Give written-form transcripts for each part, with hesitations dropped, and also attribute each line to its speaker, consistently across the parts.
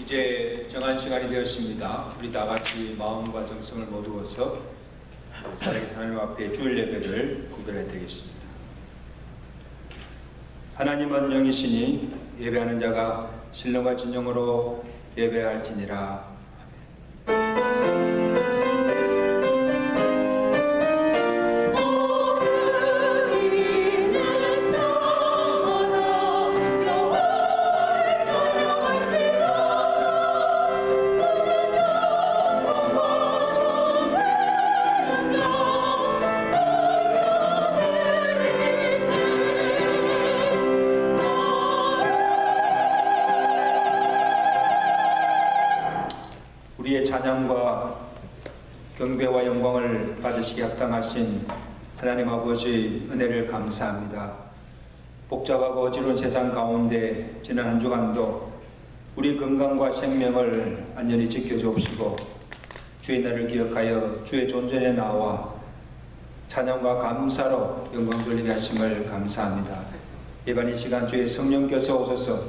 Speaker 1: 이제 정한 시간이 되었습니다. 우리 다 같이 마음과 정성을 모두어서 살아계신 하나님 앞에 주일 예배를 구별해 드리겠습니다. 하나님은 영이시니 예배하는 자가 신령과 진정으로 예배할지니라. 우리의 찬양과 경배와 영광을 받으시기 합당하신 하나님 아버지 은혜를 감사합니다. 복잡하고 어지러운 세상 가운데 지난 한 주간도 우리 건강과 생명을 안전히 지켜주옵시고 주의 날을 기억하여 주의 존전에 나와 찬양과 감사로 영광 돌리게 하심을 감사합니다. 이번 이 시간 주의 성령께서 오셔서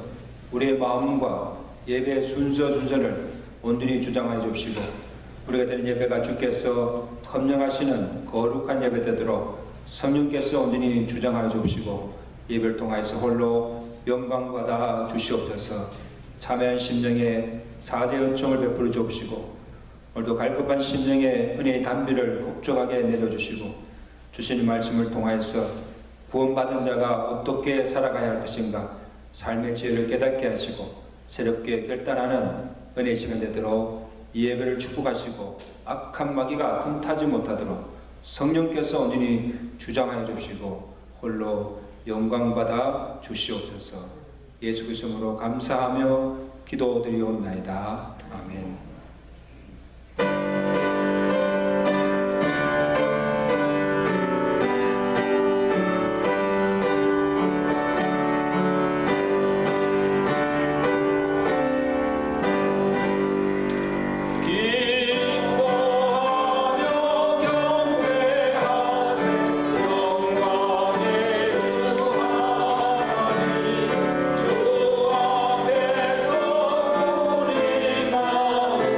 Speaker 1: 우리의 마음과 예배의 순서를 온전히 주장하여 주시고 우리가 드린 예배가 주께서 헌령하시는 거룩한 예배 되도록 성령께서 온전히 주장하여 주시고 예배를 통하여서 홀로 영광받아 주시옵소서. 참여한 심령에 사죄 은총을 베풀어 주옵시고 오늘도 갈급한 심령에 은혜의 단비를 kok적하게 내려주시고 주시는 말씀을 통하여서 구원받은 자가 어떻게 살아가야 할 것인가 삶의 지혜를 깨닫게 하시고 새롭게 결단하는 은혜의 시간 되도록 이 예배를 축복하시고 악한 마귀가 틈타지 못하도록 성령께서 온전히 주장하여 주시고 홀로 영광받아 주시옵소서. 예수 그리스도로 감사하며 기도드리옵나이다. 아멘.
Speaker 2: 주 앞에서 우리 마음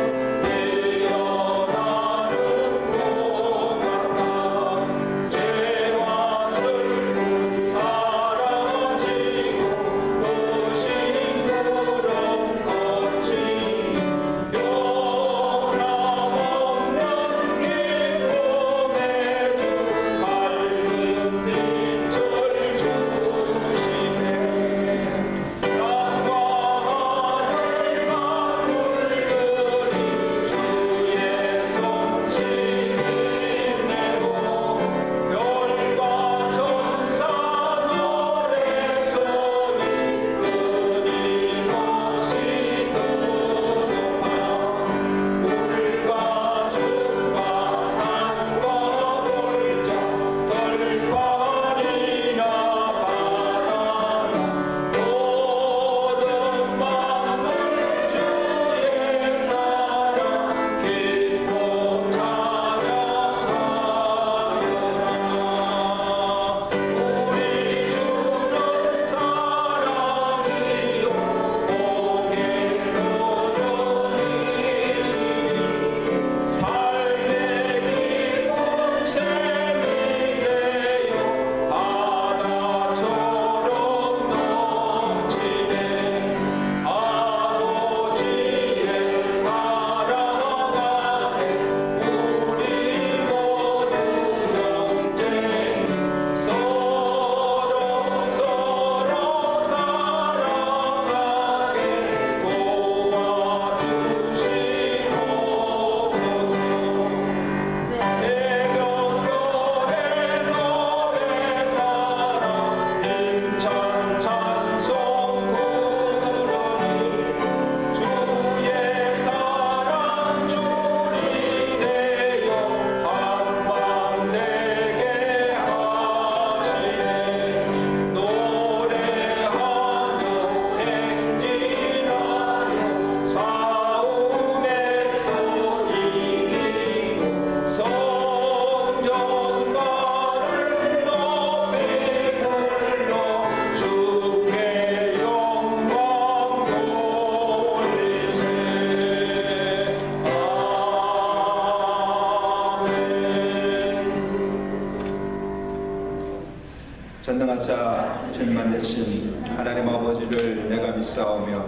Speaker 1: 전능하사 전만되신 하나님 아버지를 내가 믿사오며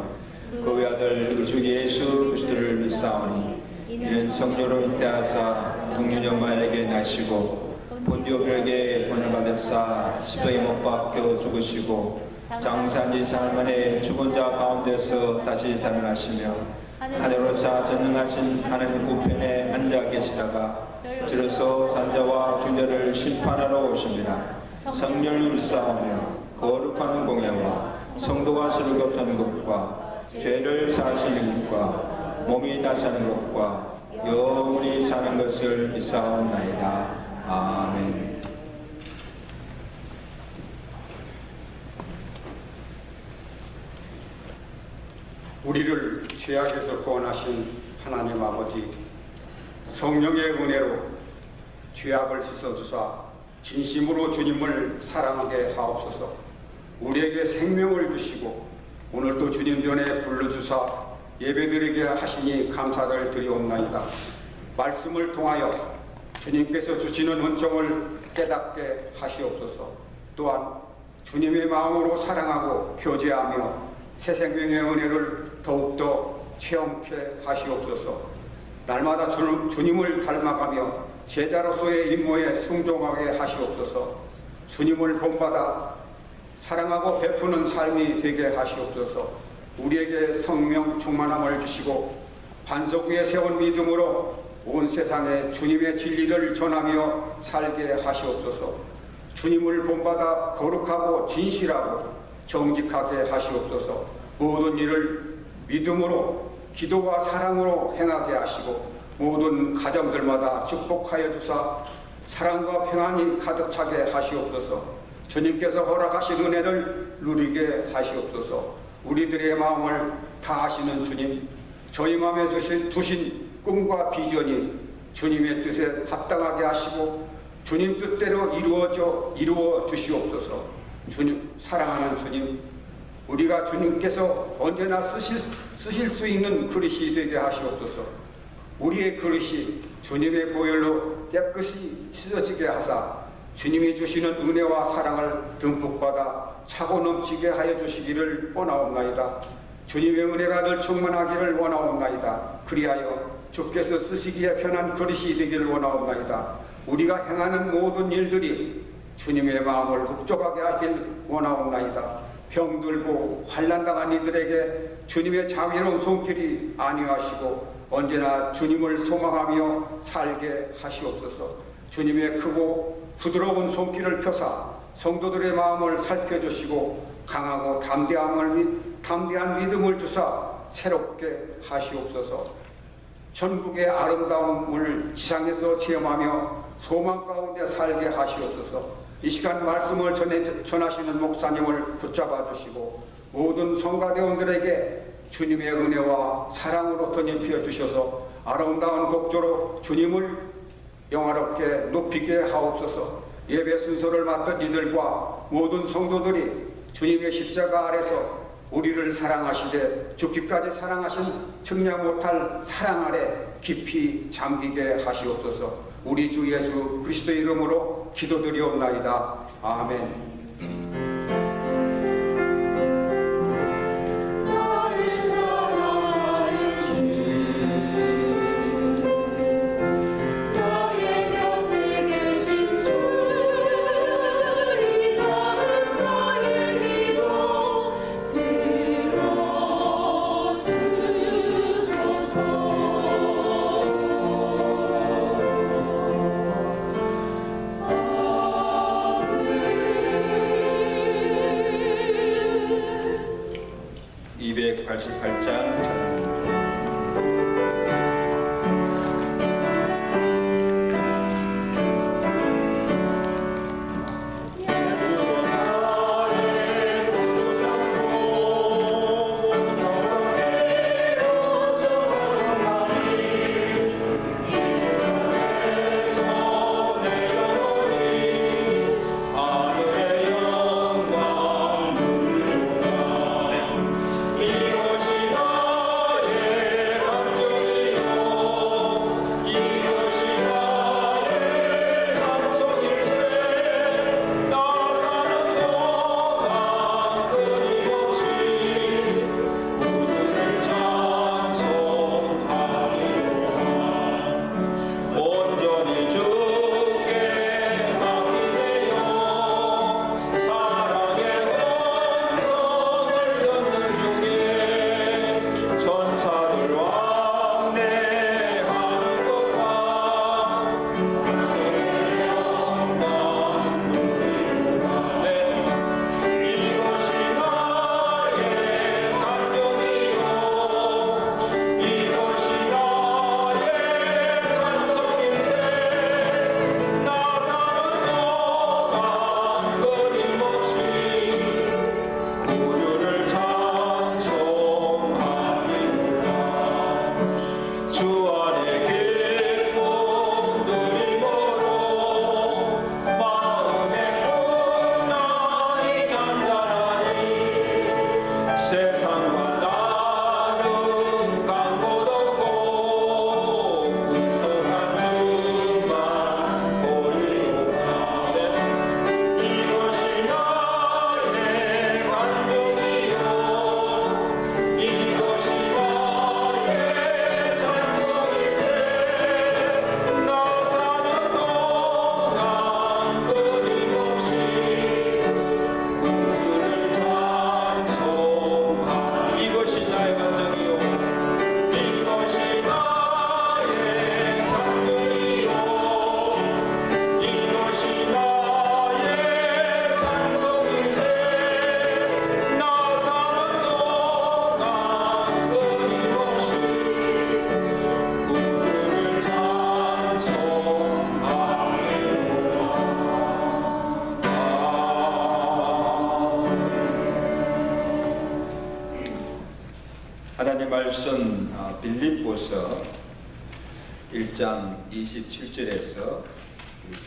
Speaker 1: 그 외아들 우리 주 예수 그리스도를 믿사오니 이는 성령으로 잉태하사 동유년만에게 나시고 본디오 빌에게 본을 받으사 십자가에 못 박혀 죽으시고 장사한 지 사흘 만에 죽은 자 가운데서 다시 살아나시며 하늘로사 전능하신 하나님 우편에 앉아 계시다가 주로서 산자와 주자를 심판하러 오십니다. 성령을 믿사오며 거룩한 공예와 성도가 서로 겹하는 것과 죄를 사하시는 것과 몸이 다사는 것과 영원히 사는 것을 믿사옵나이다. 아멘.
Speaker 2: 우리를 죄악에서 구원하신 하나님 아버지, 성령의 은혜로 죄악을 씻어주사 진심으로 주님을 사랑하게 하옵소서. 우리에게 생명을 주시고 오늘도 주님 전에 불러주사 예배드리게 하시니 감사를 드리옵나이다. 말씀을 통하여 주님께서 주시는 은총을 깨닫게 하시옵소서. 또한 주님의 마음으로 사랑하고 교제하며 새 생명의 은혜를 더욱더 체험케 하시옵소서. 날마다 주님을 닮아가며 제자로서의 임무에 순종하게 하시옵소서. 주님을 본받아 사랑하고 베푸는 삶이 되게 하시옵소서. 우리에게 성령 충만함을 주시고 반석 위에 세운 믿음으로 온 세상에 주님의 진리를 전하며 살게 하시옵소서. 주님을 본받아 거룩하고 진실하고 정직하게 하시옵소서. 모든 일을 믿음으로 기도와 사랑으로 행하게 하시고 모든 가정들마다 축복하여 주사 사랑과 평안이 가득 차게 하시옵소서. 주님께서 허락하신 은혜를 누리게 하시옵소서. 우리들의 마음을 다 아시는 주님, 저희 마음에 두신 꿈과 비전이 주님의 뜻에 합당하게 하시고 주님 뜻대로 이루어 주시옵소서. 주님, 사랑하는 주님, 우리가 주님께서 언제나 쓰실 수 있는 그릇이 되게 하시옵소서. 우리의 그릇이 주님의 보혈로 깨끗이 씻어지게 하사 주님이 주시는 은혜와 사랑을 듬뿍 받아 차고 넘치게 하여 주시기를 원하옵나이다. 주님의 은혜가 늘 충만하기를 원하옵나이다. 그리하여 주께서 쓰시기에 편한 그릇이 되기를 원하옵나이다. 우리가 행하는 모든 일들이 주님의 마음을 흡족하게 하길 원하옵나이다. 병들고 환난당한 이들에게 주님의 자비로운 손길이 안위하시고 언제나 주님을 소망하며 살게 하시옵소서. 주님의 크고 부드러운 손길을 펴사 성도들의 마음을 살펴주시고 강하고 담대한 믿음을 주사 새롭게 하시옵소서. 천국의 아름다움을 지상에서 체험하며 소망 가운데 살게 하시옵소서. 이 시간 말씀을 전하시는 목사님을 붙잡아 주시고 모든 성가대원들에게 주님의 은혜와 사랑으로 덧입혀 주셔서 아름다운 곡조로 주님을 영화롭게 높이게 하옵소서. 예배 순서를 맡은 이들과 모든 성도들이 주님의 십자가 아래서 우리를 사랑하시되 죽기까지 사랑하신 측량 못할 사랑 아래 깊이 잠기게 하시옵소서. 우리 주 예수 그리스도의 이름으로 기도드리옵나이다. 아멘.
Speaker 1: 말씀 빌립보서 1장 27절에서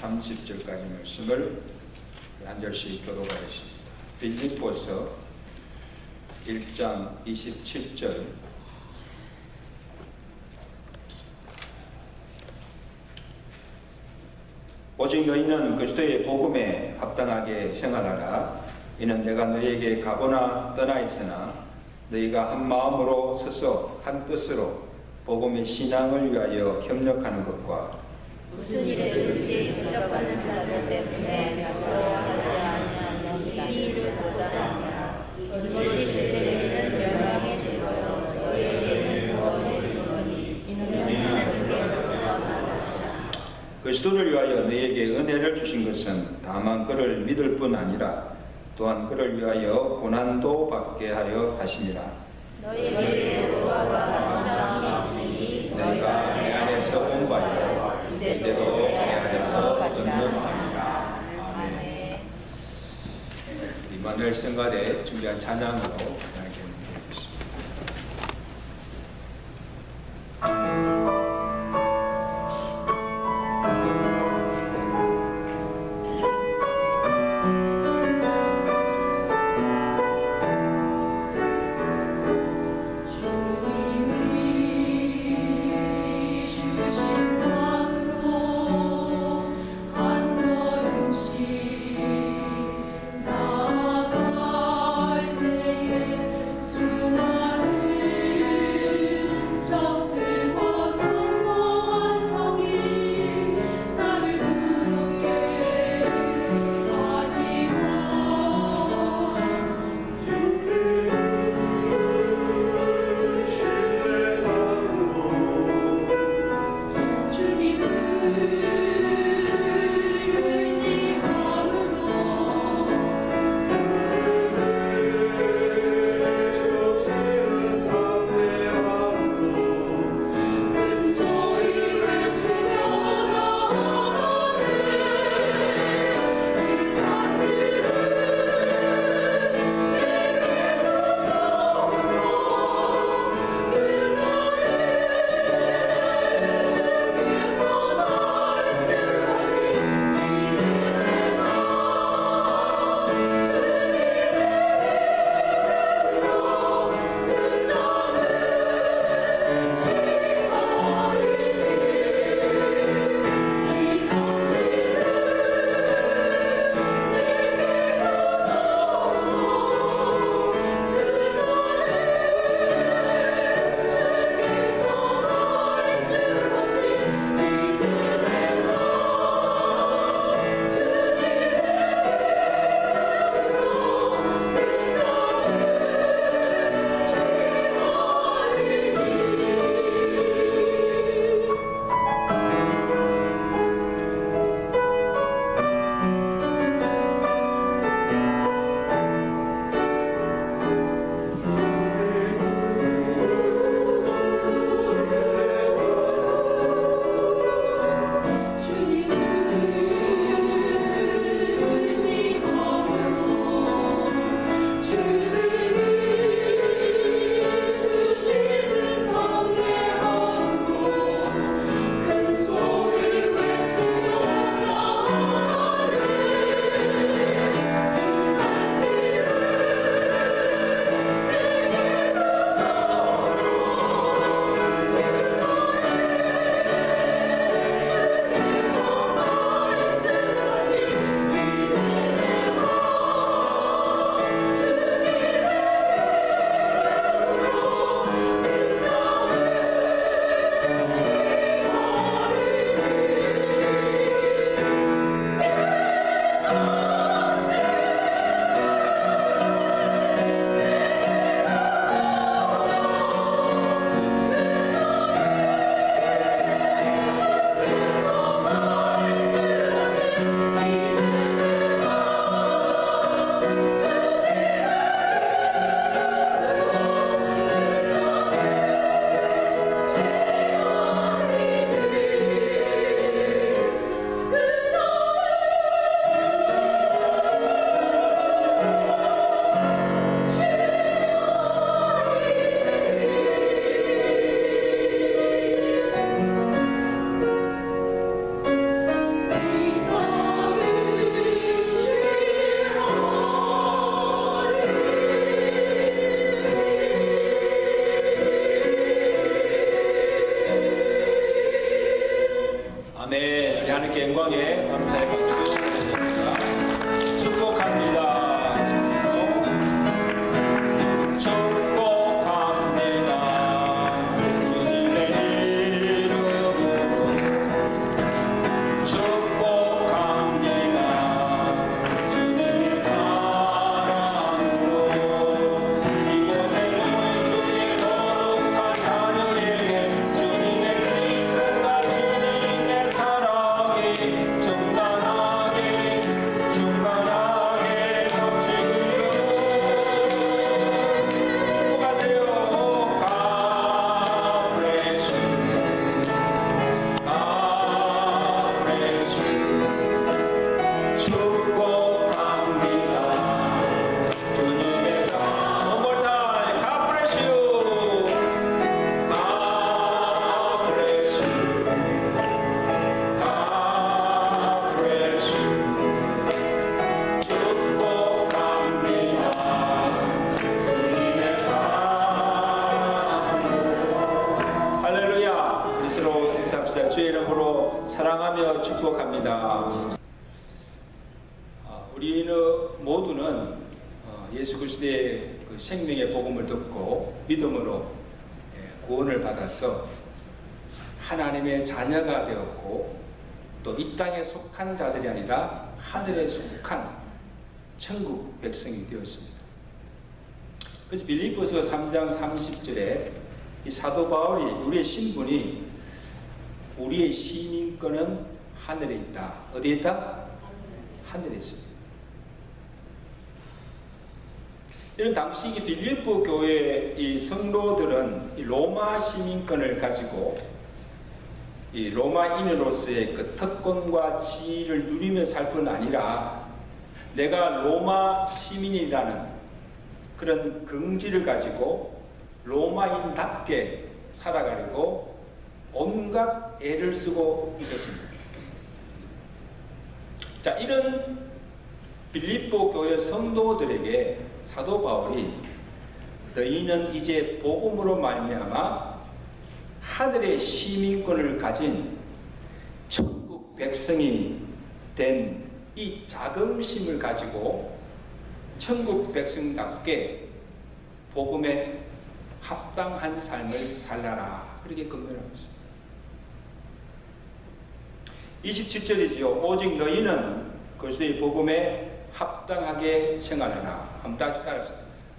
Speaker 1: 30절까지 말씀을 한 절씩 교독하겠습니다. 빌립보서 1장 27절 오직 너희는 그리스도의 복음에 합당하게 생활하라. 이는 내가 너희에게 가거나 떠나 있으나 너희가 한 마음으로 서서 한 뜻으로 복음의 신앙을 위하여 협력하는 것과
Speaker 3: 무슨 일이든지 대적하는 자들 때문에 부러워하지 아니하느니라. 이 일을 보자하니라. 이것이 그들에게는 멸망의 증거요 너희에게는 구원의 증거니 이는 하나님께로부터 난 것이라.
Speaker 1: 그리스도를 위하여 너희에게 은혜를 주신 것은 다만 그를 믿을 뿐 아니라 또한 그를 위하여 고난도 받게 하려 하심이라.
Speaker 3: 너희에게 노아와 감사함이 있으니
Speaker 1: 너희가 내 안에서 본 바요 이제도 내 안에서 얻는 바니라. 아멘. 이만을 생각에 준비한 찬양으로 하나님께 드리겠습니다.
Speaker 4: 나갈 때에
Speaker 1: 하나님께 영광에 감사의 박수 드립니다. 축복합니다. 주의 이름으로 사랑하며 축복합니다. 우리는 모두는 예수 그리스도의 그 생명의 복음을 듣고 믿음으로 구원을 받아서 하나님의 자녀가 되었고 또 이 땅에 속한 자들이 아니라 하늘에 속한 천국 백성이 되었습니다. 그래서 빌립보서 3장 30절에 이 사도 바울이 우리의 신분이 우리의 시민권은 하늘에 있다. 어디에 있다? 하늘에 있습니다. 이런 당시 이 빌립보 교회의 이 성도들은 이 로마 시민권을 가지고 이 로마인으로서의 그 특권과 지위를 누리며 살 뿐 아니라 내가 로마 시민이라는 그런 긍지를 가지고 로마인답게 살아가려고 온갖 애를 쓰고 있었습니다. 자, 이런 빌립보 교회 성도들에게 사도 바울이 너희는 이제 복음으로 말미암아 하늘의 시민권을 가진 천국 백성이 된 이 자긍심을 가지고 천국 백성답게 복음에 합당한 삶을 살라라. 그렇게 권면하고 있습니다. 27절이지요. 오직 너희는 그리스도의 복음에 합당하게 생활하라. 한번 다시 따라합시다.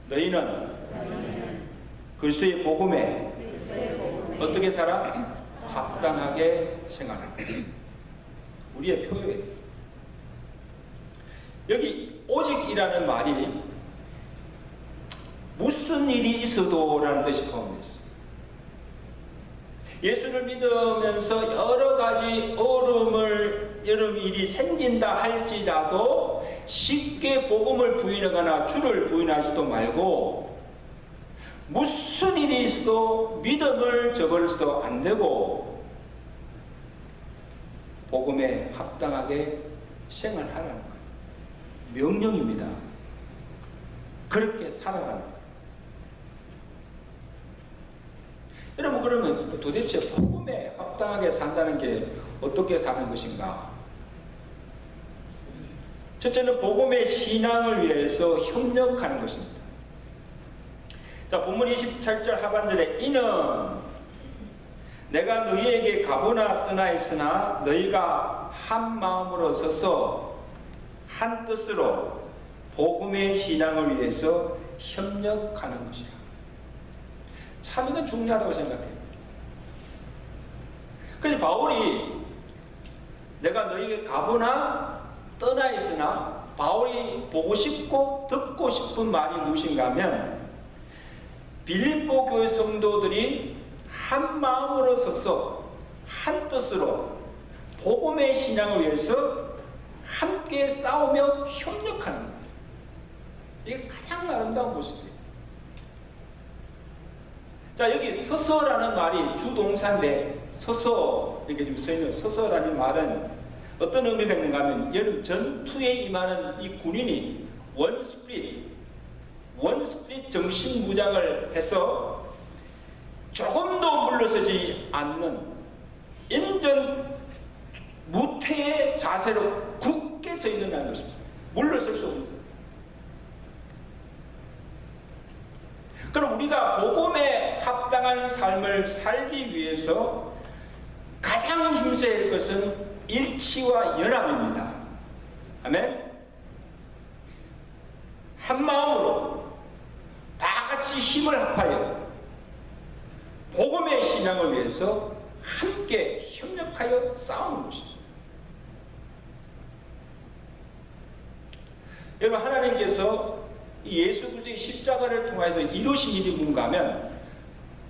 Speaker 1: 너희는 그리스도의 복음에 어떻게 살아? 합당하게 생활하라. 우리의 표현이에요. 여기 오직이라는 말이 무슨 일이 있어도 라는 뜻이 포함되어 있습니다. 예수를 믿으면서 여러 가지 여러 일이 생긴다 할지라도 쉽게 복음을 부인하거나 주를 부인하지도 말고 무슨 일이 있어도 믿음을 저버려서도 안 되고 복음에 합당하게 생활하라는 거예요. 명령입니다. 그렇게 살아가는 거예요. 여러분, 그러면 도대체 복음에 합당하게 산다는 게 어떻게 사는 것인가? 첫째는 복음의 신앙을 위해서 협력하는 것입니다. 자, 본문 27절 하반절에 이는 내가 너희에게 가보나 떠나 있으나 너희가 한 마음으로 서서 한 뜻으로 복음의 신앙을 위해서 협력하는 것이야. 참 이건 중요하다고 생각해요. 그래서 바울이 내가 너희에게 가보나 떠나 있으나 바울이 보고 싶고 듣고 싶은 말이 무엇인가 하면 빌립보 교회 성도들이 한 마음으로 서서 한 뜻으로 복음의 신앙을 위해서 함께 싸우며 협력하는 거예요. 이게 가장 아름다운 모습이에요. 자, 여기 서서라는 말이 주동사인데 서서 이렇게 좀 써있는 서서라는 말은 어떤 의미가 있는가 하면 여름 전투에 임하는 이 군인이 원스프릿 정신무장을 해서 조금도 물러서지 않는 인전 무태의 자세로 굳게 서 있는다는 것입니다. 물러설 수 없는 거예요. 그럼 우리가 복음에 합당한 삶을 살기 위해서 가장 힘써야 할 것은 일치와 연합입니다. 아멘. 한 마음으로 다 같이 힘을 합하여 복음의 신앙을 위해서 함께 협력하여 싸우는 것입니다. 여러분, 하나님께서 예수 그리스도의 십자가를 통해서 이루신 일이 뭔가 하면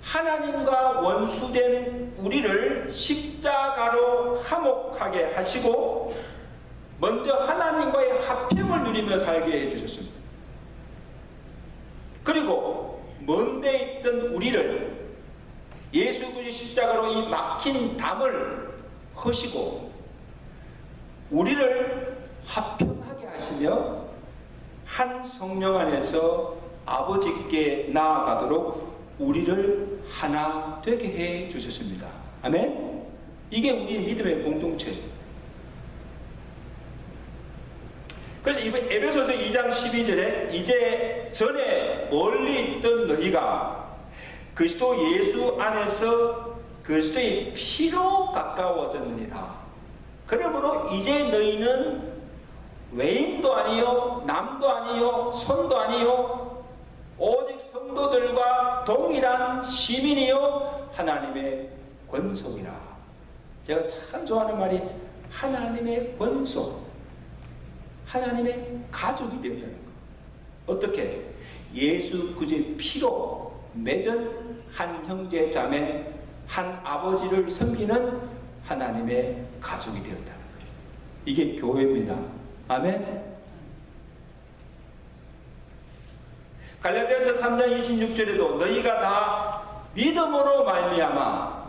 Speaker 1: 하나님과 원수된 우리를 십자가로 화목하게 하시고 먼저 하나님과의 화평을 누리며 살게 해주셨습니다. 그리고 먼 데 있던 우리를 예수 그리스도의 십자가로 이 막힌 담을 허시고 우리를 화평하게 하시며 한 성령 안에서 아버지께 나아가도록 우리를 하나 되게 해 주셨습니다. 아멘? 이게 우리 믿음의 공동체예요. 그래서 이번 에베소서 2장 12절에 이제 전에 멀리 있던 너희가 그리스도 예수 안에서 그리스도의 피로 가까워졌느니라. 그러므로 이제 너희는 외인도 아니요 남도 아니요 손도 아니요 오직 성도들과 동일한 시민이요 하나님의 권속이라. 제가 참 좋아하는 말이 하나님의 권속, 하나님의 가족이 되었다는 것. 어떻게? 예수 그리스도의 피로 맺은 한 형제 자매, 한 아버지를 섬기는 하나님의 가족이 되었다는 거예요. 이게 교회입니다. 아멘. 갈라디아서 3장 26절에도 너희가 다 믿음으로 말미암아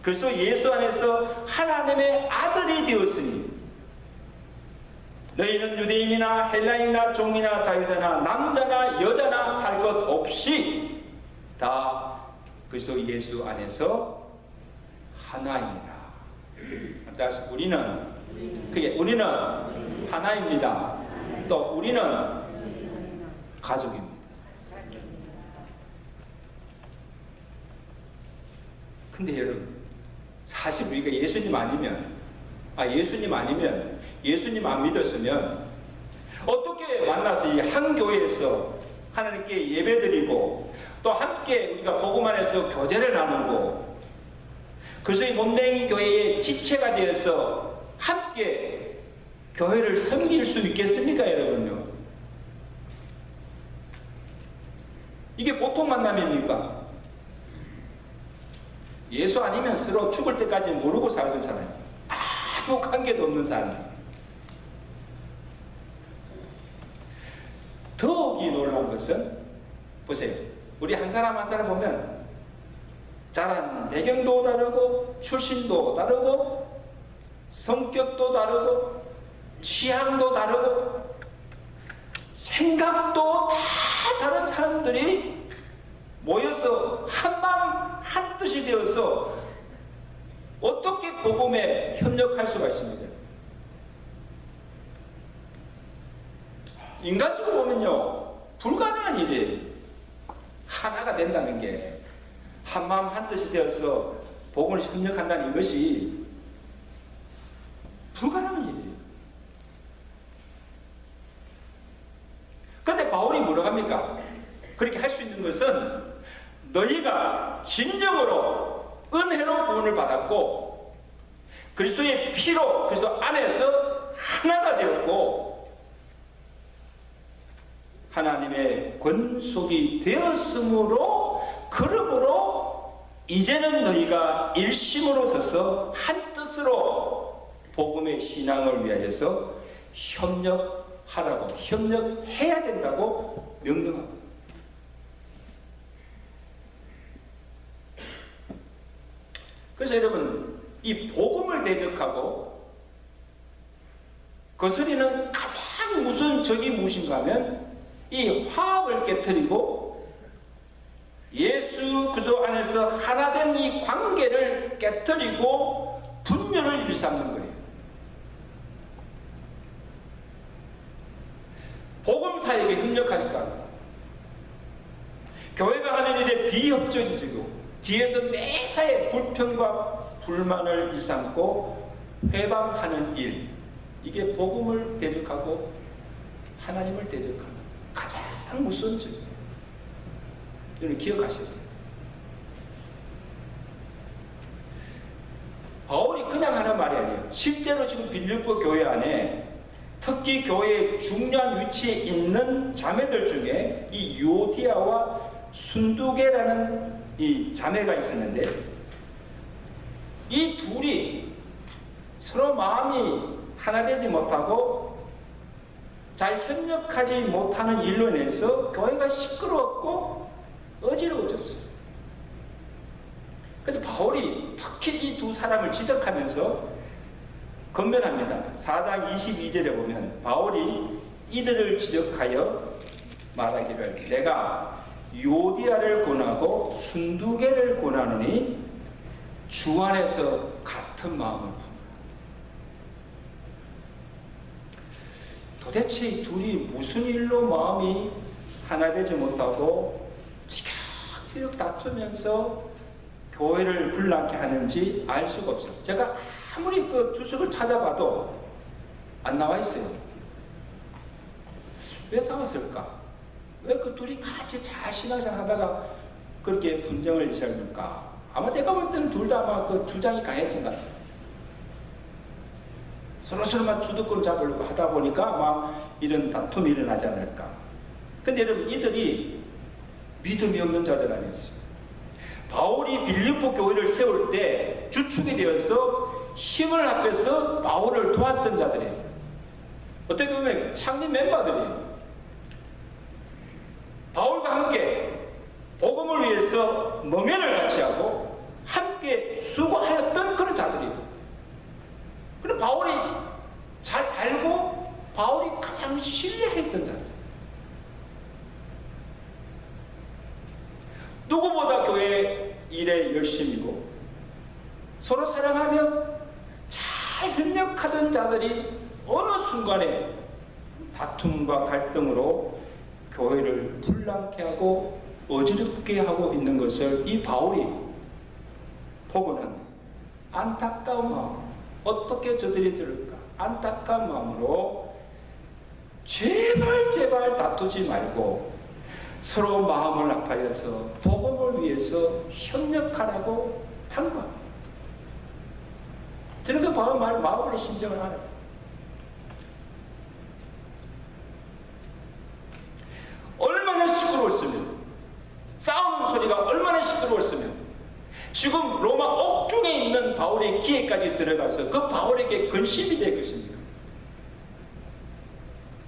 Speaker 1: 그리스도 예수 안에서 하나님의 아들이 되었으니 너희는 유대인이나 헬라인이나 종이나 자유자나 남자나 여자나 할 것 없이 다 그리스도 예수 안에서 하나이니라. 다시 우리는 하나입니다. 또 우리는 가족입니다. 근데 여러분, 사실 우리가 예수님 아니면 예수님 안 믿었으면 어떻게 만나서 이 한 교회에서 하나님께 예배드리고 또 함께 우리가 복음 안에서 교제를 나누고 그리스도의 몸된 교회의 지체가 되어서 함께 교회를 섬길 수 있겠습니까, 여러분요? 이게 보통 만남입니까? 예수 아니면 서로 죽을 때까지 모르고 살던 사람, 아무 관계도 없는 사람. 더욱이 놀라운 것은 보세요. 우리 한 사람 한 사람 보면 자란 배경도 다르고 출신도 다르고 성격도 다르고 취향도 다르고 생각도 다 다른 사람들이 모여서 한마음 한뜻이 되어서 어떻게 복음에 협력할 수가 있습니까? 인간적으로 보면요, 불가능한 일이에요. 하나가 된다는 게, 한마음 한뜻이 되어서 복음을 협력한다는 이것이 불가능한 일이에요. 그런데 바울이 뭐라고 합니까? 그렇게 할 수 있는 것은 너희가 진정으로 은혜로 구원을 받았고 그리스도의 피로 그리스도 안에서 하나가 되었고 하나님의 권속이 되었으므로 그러므로 이제는 너희가 일심으로 서서 한 뜻으로 복음의 신앙을 위하여서 협력하라고, 협력해야 된다고 명령합니다. 그래서 여러분, 이 복음을 대적하고 거스리는 가장 무슨 적이 무엇인가 하면 이 화합을 깨트리고 예수 그리스도 안에서 하나된 이 관계를 깨트리고 분열을 일삼는 거예요. 뒤에서 매사에 불평과 불만을 일삼고 회방하는 일, 이게 복음을 대적하고 하나님을 대적하는 가장 무서운 죄입니다. 이걸 기억하셔야 돼요. 바울이 그냥 하는 말이 아니에요. 실제로 지금 빌립보 교회 안에 특히 교회의 중요한 위치에 있는 자매들 중에 이 유오디아와 순두계라는 이 자매가 있었는데, 이 둘이 서로 마음이 하나 되지 못하고 잘 협력하지 못하는 일로 인해서 교회가 시끄러웠고 어지러워졌어요. 그래서 바울이 특히 이 두 사람을 지적하면서 건면합니다. 4장 22절에 보면 바울이 이들을 지적하여 말하기를, 내가 유오디아를 권하고 순두계를 권하노니 주 안에서 같은 마음을 품으라. 도대체 이 둘이 무슨 일로 마음이 하나 되지 못하고 티격태격 다투면서 교회를 불나게 하는지 알 수가 없어요. 제가 아무리 그 주석을 찾아봐도 안 나와 있어요. 왜 싸웠을까? 왜 그 둘이 같이 잘 신앙생활 하다가 그렇게 분쟁을 일삼을까? 아마 내가 볼 때는 둘 다 아마 그 주장이 강했던 것 같아요. 서로서로만 주도권 잡으려고 하다 보니까 막 이런 다툼이 일어나지 않을까. 근데 여러분, 이들이 믿음이 없는 자들 아니었어요. 바울이 빌립보 교회를 세울 때 주축이 되어서 힘을 합해서 바울을 도왔던 자들이에요. 어떻게 보면 창립 멤버들이에요. 바울과 함께 복음을 위해서 멍해를 같이 하고 함께 수고하였던 그런 자들이에요. 그리고 바울이 잘 알고 바울이 가장 신뢰했던 자들. 누구보다 교회 일에 열심이고 서로 사랑하며 잘 협력하던 자들이 어느 순간에 다툼과 갈등으로 교회를 불난케 하고 어지럽게 하고 있는 것을 이 바울이 보고는 안타까운 마음, 어떻게 저들이 들을까 안타까운 마음으로 제발 다투지 말고 서로 마음을 합하여서 복음을 위해서 협력하라고 당부합니다. 저는 그 바울의 심정을 알아요. 얼마나 시끄러웠으면, 싸우는 소리가 얼마나 시끄러웠으면 지금 로마 옥중에 있는 바울의 귀에까지 들어가서 그 바울에게 근심이 될 것입니다.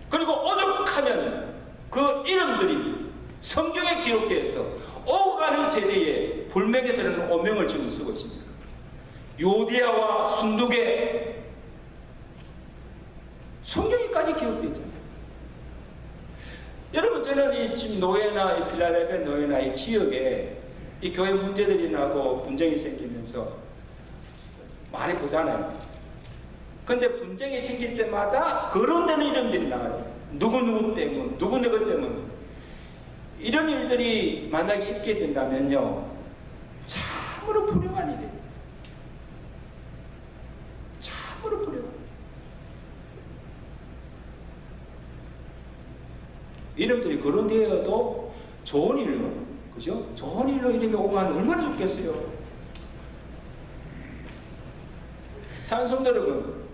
Speaker 1: 그리고 오죽하면 그 이름들이 성경에 기록되어서 오가는 세대에 불명예스러운 오명을 지금 쓰고 있습니다. 유오디아와 순두계, 성경에까지 기록되어 있잖아요. 여러분, 저는 이 지금 노예나 이 필라델피아 노예나 이 지역에 이 교회 문제들이 나고 분쟁이 생기면서 많이 보잖아요. 근데 분쟁이 생길 때마다 거론되는 이름들이 나와요. 누구 때문, 누구 때문. 이런 일들이 만약에 있게 된다면요, 참으로 불행한 일이에요. 참으로 불행한 일이에요. 이름들이 거론되어도 좋은 일로, 그죠? 좋은 일로 이름이 오면 얼마나 좋겠어요. 사랑하는 성도 여러분,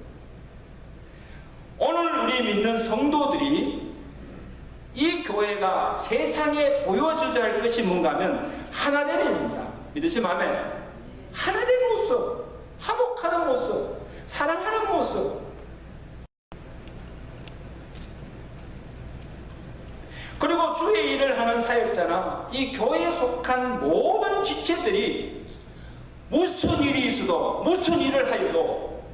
Speaker 1: 오늘 우리 믿는 성도들이 이 교회가 세상에 보여줘야 할 것이 뭔가 하면 하나된 일입니다. 믿으시면 아멘. 하나된 모습, 화목하는 모습, 사랑하는 모습. 그리고 주의 일을 하는 사역자나 이 교회에 속한 모든 지체들이 무슨 일이 있어도 무슨 일을 하여도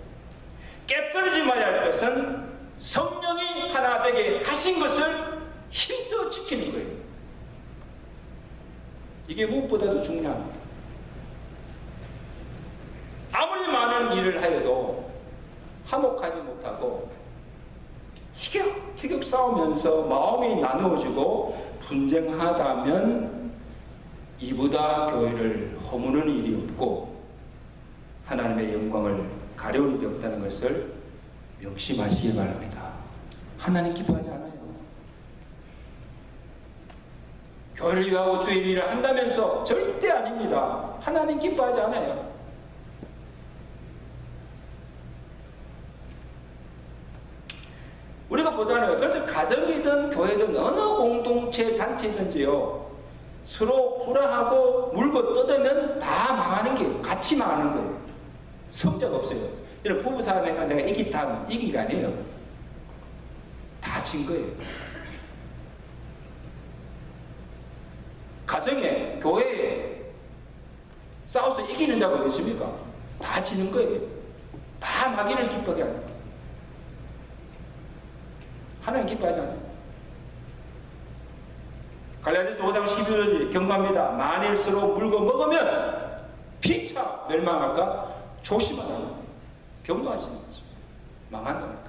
Speaker 1: 깨뜨리지 말아야 할 것은 성령이 하나 되게 하신 것을 힘써 지키는 거예요. 이게 무엇보다도 중요합니다. 아무리 많은 일을 하여도 화목하지 못하고 티격태격 싸우면서 마음이 나누어지고 분쟁하다면 이보다 교회를 허무는 일이 없고 하나님의 영광을 가려울 일이 없다는 것을 명심하시기 바랍니다. 하나님 기뻐하지 않아요. 교회를 위하고 주의 일을 한다면서 절대 아닙니다. 하나님 기뻐하지 않아요. 우리가 보잖아요. 그래서 가정이든 교회든 어느 공동체 단체든지요, 서로 불화하고 물고 뜯으면 다 망하는 게 같이 망하는 거예요. 성자가 없어요. 이런 부부싸움에 내가 이긴 게 아니에요. 다 진 거예요. 가정에, 교회에 싸워서 이기는 자가 어디 있습니까? 다 지는 거예요. 다 마귀를 기쁘게 하는 거예요. 하나님 기뻐하지 않아요. 갈라디아서 5장 12절 경고합니다. 만일 서로 물고 먹으면 피차 멸망할까 조심하라는 거예요. 경고하시는 거죠. 망한다니까.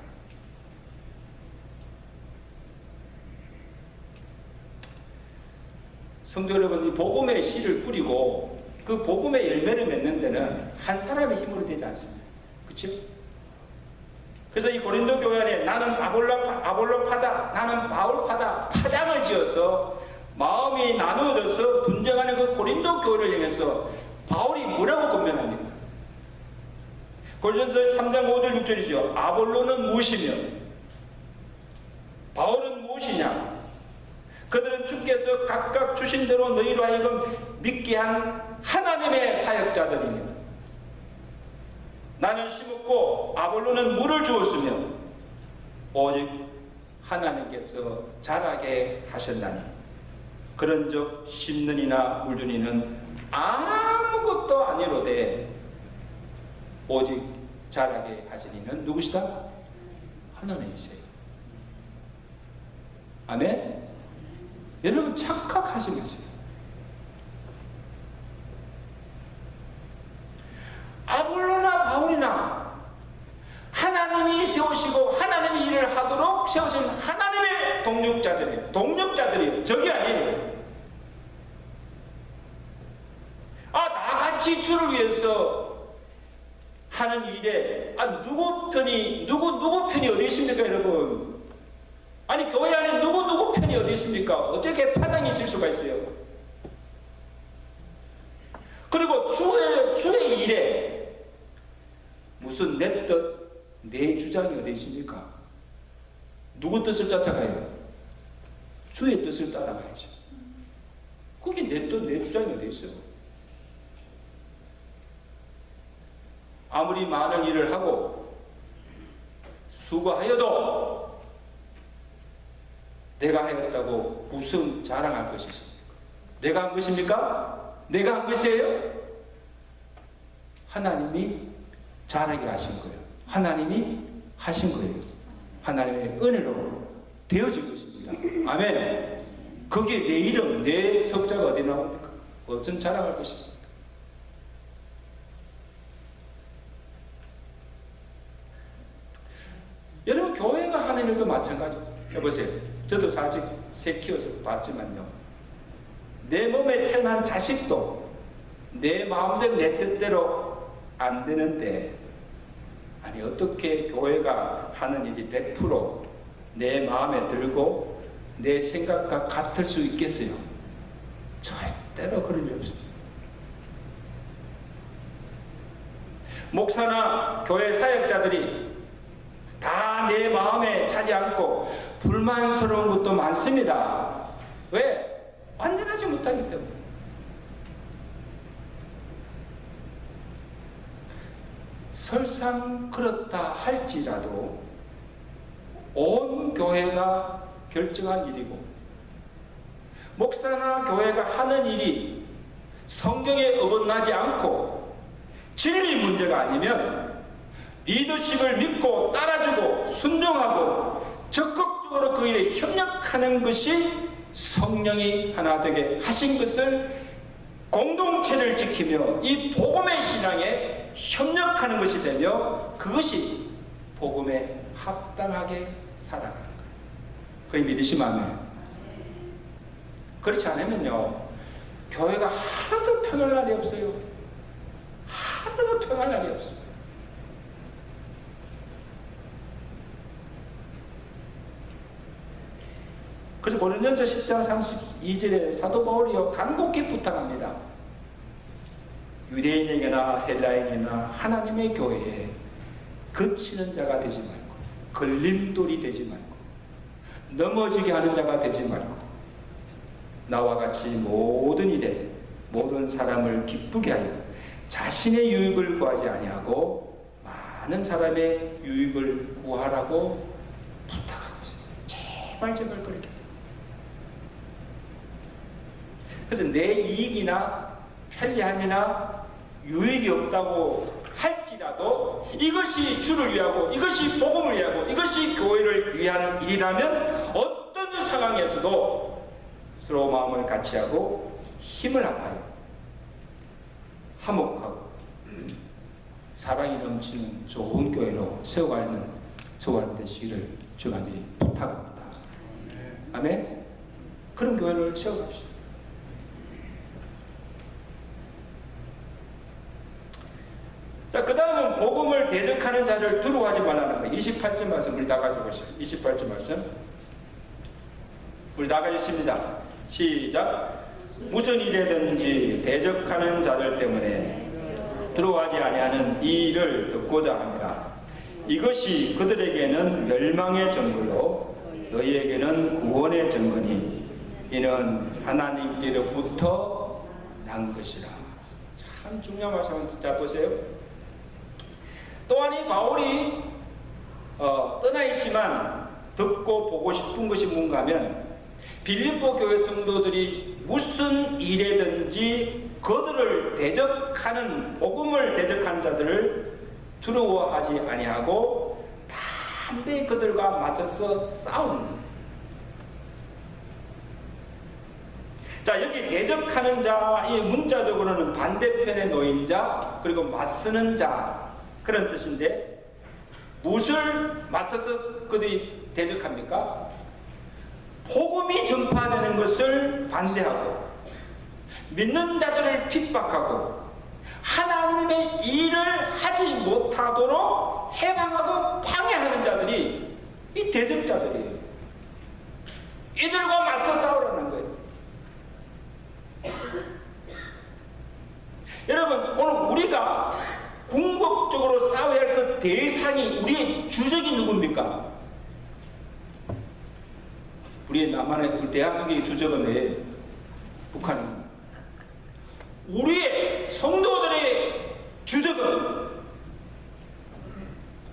Speaker 1: 성도 여러분, 이 복음의 씨를 뿌리고 그 복음의 열매를 맺는 데는 한 사람의 힘으로 되지 않습니다. 그렇죠? 그래서 이 고린도 교회 안에 나는 아볼로파다, 나는 바울파다 파장을 지어서 마음이 나누어져서 분쟁하는 그 고린도 교회를 향해서 바울이 뭐라고 권면합니까? 고린도서 3장 5절 6절이죠. 아볼로는 무엇이며 바울은 무엇이냐? 그들은 주께서 각각 주신 대로 너희로 하여금 믿게 한 하나님의 사역자들입니다. 나는 심었고 아볼로는 물을 주었으며 오직 하나님께서 자라게 하셨나니 그런즉 심는 이나 물 준 이는 아무것도 아니로되 오직 자라게 하신 이는 누구시다? 하나님이세요. 아멘? 여러분 착각하지 마세요. 아볼로나 바울이나 하나님이 세우시고 하나님이 일을 하도록 세우신 하나님의 동력자들이에요. 적이 아니에요. 나같이 주를 위해서 하는 일에 누구 편이 어디 있습니까, 여러분? 아니 교회 안에 누구 편이 어디 있습니까? 어떻게 파당이 있을 수가 있어요? 그리고 주의 일에 무슨 내 뜻, 내 주장이 어디 있습니까? 누구 뜻을 쫓아가요? 주의 뜻을 따라가야죠. 그게 내 뜻, 내 주장이 어디 있어요? 아무리 많은 일을 하고 수고하여도 내가 하였다고 무슨 자랑할 것이 있습니까? 내가 한 것입니까? 내가 한 것이에요? 하나님이 자라게 하신 거예요. 하나님이 하신 거예요. 하나님의 은혜로 되어진 것입니다. 아멘. 거기에 내 이름, 내 석자가 어디 나옵니까? 무슨 자랑할 것입니까? 여러분 교회가 하는 일도 마찬가지입니다. 해보세요. 저도 사직 새 키워서 봤지만요. 내 몸에 태어난 자식도 내 마음대로 내 뜻대로 안 되는데 아니 어떻게 교회가 하는 일이 100% 내 마음에 들고 내 생각과 같을 수 있겠어요? 절대로 그럴 리 없습니다. 목사나 교회 사역자들이 다 내 마음에 차지 않고 불만스러운 것도 많습니다. 왜? 완전하지 못하기 때문에. 설상 그렇다 할지라도 온 교회가 결정한 일이고 목사나 교회가 하는 일이 성경에 어긋나지 않고 진리 문제가 아니면 리더십을 믿고 따라주고 순종하고 적극적으로 그 일에 협력하는 것이 성령이 하나 되게 하신 것을 공동체를 지키며 이 복음의 신앙에 협력하는 것이 되며 그것이 복음에 합당하게 살아가는 거예요. 그걸 믿으시면 아멘. 그렇지 않으면요 교회가 하나도 편할 날이 없어요. 하나도 편할 날이 없어요. 그래서 고린도전서 10장 32절에 사도 바울이요 간곡히 부탁합니다. 유대인에게나 헬라인에게나 하나님의 교회에 그치는 자가 되지 말고, 걸림돌이 되지 말고, 넘어지게 하는 자가 되지 말고, 나와 같이 모든 일에 모든 사람을 기쁘게 하여 자신의 유익을 구하지 아니하고 많은 사람의 유익을 구하라고 부탁하고 있어요. 제발 그렇게. 그래서 내 이익이나 편리함이나 유익이 없다고 할지라도 이것이 주를 위하고, 이것이 복음을 위하고, 이것이 교회를 위한 일이라면 어떤 상황에서도 서로 마음을 같이하고 힘을 합하여 화목하고 사랑이 넘치는 좋은 교회로 세워가는 저와 되시기를 주간절히 부탁합니다. 아멘. 그런 교회를 세워갑시다. 자, 그 다음은 복음을 대적하는 자를 두려워하지 말라는 거예요. 28절 말씀 우리 다 가져보시죠. 28절 말씀 우리 다 가졌습니다. 시작. 무슨 일이든지 대적하는 자들 때문에 두려워하지 아니하는 이 일을 듣고자 합니다. 이것이 그들에게는 멸망의 증거요 너희에게는 구원의 증거니 이는 하나님께로부터 난 것이라. 참 중요한 말씀. 자 보세요. 또한 이 바울이 떠나 있지만 듣고 보고 싶은 것이 뭔가 하면 빌립보 교회 성도들이 무슨 일에든지 그들을 대적하는, 복음을 대적하는 자들을 두려워하지 아니하고 담대히 그들과 맞서서 싸우는. 자, 여기 대적하는 자, 이 문자적으로는 반대편에 놓인 자, 그리고 맞서는 자, 그런 뜻인데, 무엇을 맞서서 그들이 대적합니까? 복음이 전파되는 것을 반대하고, 믿는 자들을 핍박하고, 하나님의 일을 하지 못하도록 해방하고 방해하는 자들이 이 대적자들이에요. 이들과 맞서 싸우라는 거예요. 여러분, 오늘 우리가 궁극적으로 싸워야 할 그 대상이, 우리의 주적이 누굽니까? 우리의 남한의 대한민국의 주적은 왜? 북한입니다. 우리의 성도들의 주적은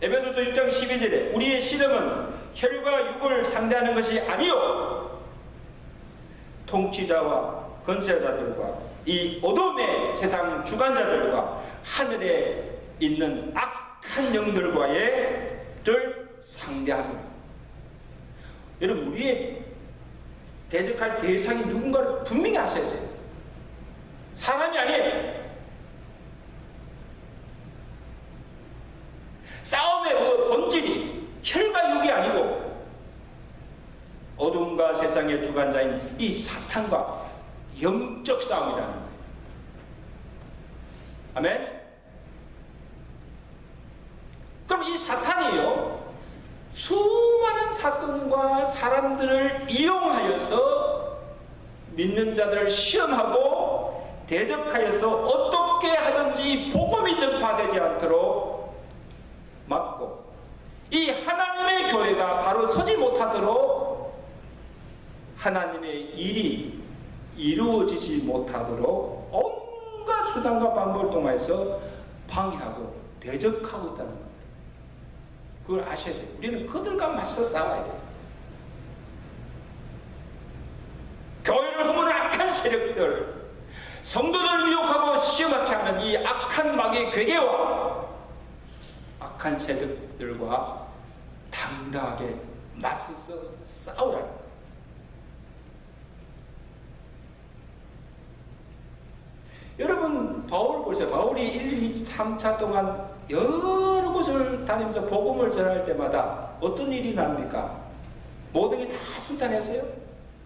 Speaker 1: 에베소서 6장 12절에 우리의 씨름은 혈과 육을 상대하는 것이 아니요 통치자와 권세자들과 이 어둠의 세상 주관자들과 하늘에 있는 악한 영들과의 들 상대합니다. 여러분, 우리의 대적할 대상이 누군가를 분명히 아셔야 돼요. 사람이 아니에요. 싸움의 본질이 혈과 육이 아니고 어둠과 세상의 주관자인 이 사탄과 영적 싸움이라는 거예요. 아멘? 그럼 이 사탄이요, 수많은 사건과 사람들을 이용하여서 믿는 자들을 시험하고 대적하여서 어떻게 하든지 복음이 전파되지 않도록 막고, 이 하나님의 교회가 바로 서지 못하도록, 하나님의 일이 이루어지지 못하도록 온갖 수단과 방법을 통해서 방해하고 대적하고 있다는 겁니다. 그걸 아셔야 돼요. 우리는 그들과 맞서 싸워야 돼요. 교회를 허무는 악한 세력들, 성도들을 미혹하고 시험하게 하는 이 악한 마귀의 괴계와 악한 세력들과 당당하게 맞서서 싸우라는 거예요. 여러분, 바울 보세요. 바울이 1, 2, 3차 동안 여러 곳을 다니면서 복음을 전할 때마다 어떤 일이 납니까? 모든 게 다 순탄했어요?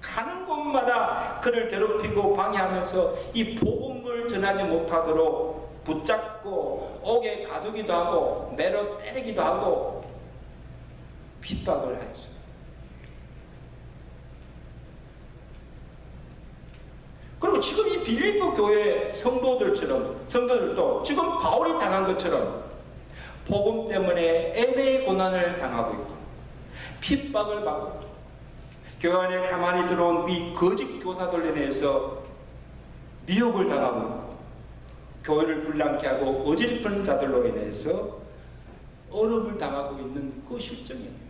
Speaker 1: 가는 곳마다 그를 괴롭히고 방해하면서 이 복음을 전하지 못하도록 붙잡고 옥에 가두기도 하고 매로 때리기도 하고 핍박을 하였어요. 그리고 지금 이 빌립보 교회 성도들도 지금 바울이 당한 것처럼 복음 때문에 애매의 고난을 당하고 있고 핍박을 받고 교회 안에 가만히 들어온 이 거짓 교사들에 대해서 미혹을 당하고 있고 교회를 불량케 하고 어질픈 자들로 인해서 어려움을 당하고 있는 그 실정이에요.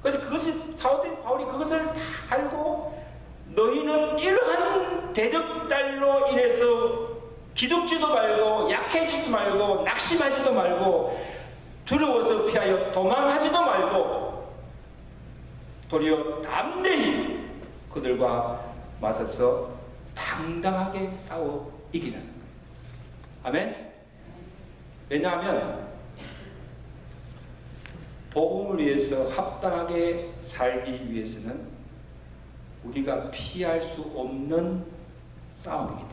Speaker 1: 그래서 그것이 사도들 바울이 그것을 다 알고 너희는 이러한 대적달로 인해서 기죽지도 말고 약해지지도 말고 낙심하지도 말고 두려워서 피하여 도망하지도 말고 도리어 담대히 그들과 맞서서 당당하게 싸워 이기는 거예요. 아멘? 왜냐하면 복음을 위해서 합당하게 살기 위해서는 우리가 피할 수 없는 싸움이기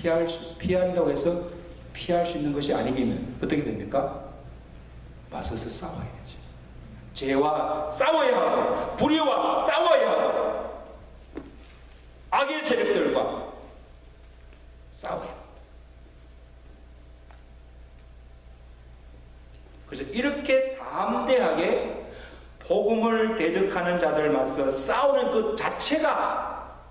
Speaker 1: 때문에 피한다고 해서 피할 수 있는 것이 아니기는 어떻게 됩니까? 맞서서 싸워야 되죠. 죄와 싸워야 하고 불의와 싸워야 하고 악의 세력들과 싸워야 합니다. 그래서 이렇게 담대하게 복음을 대적하는 자들 맞서 싸우는 그 자체가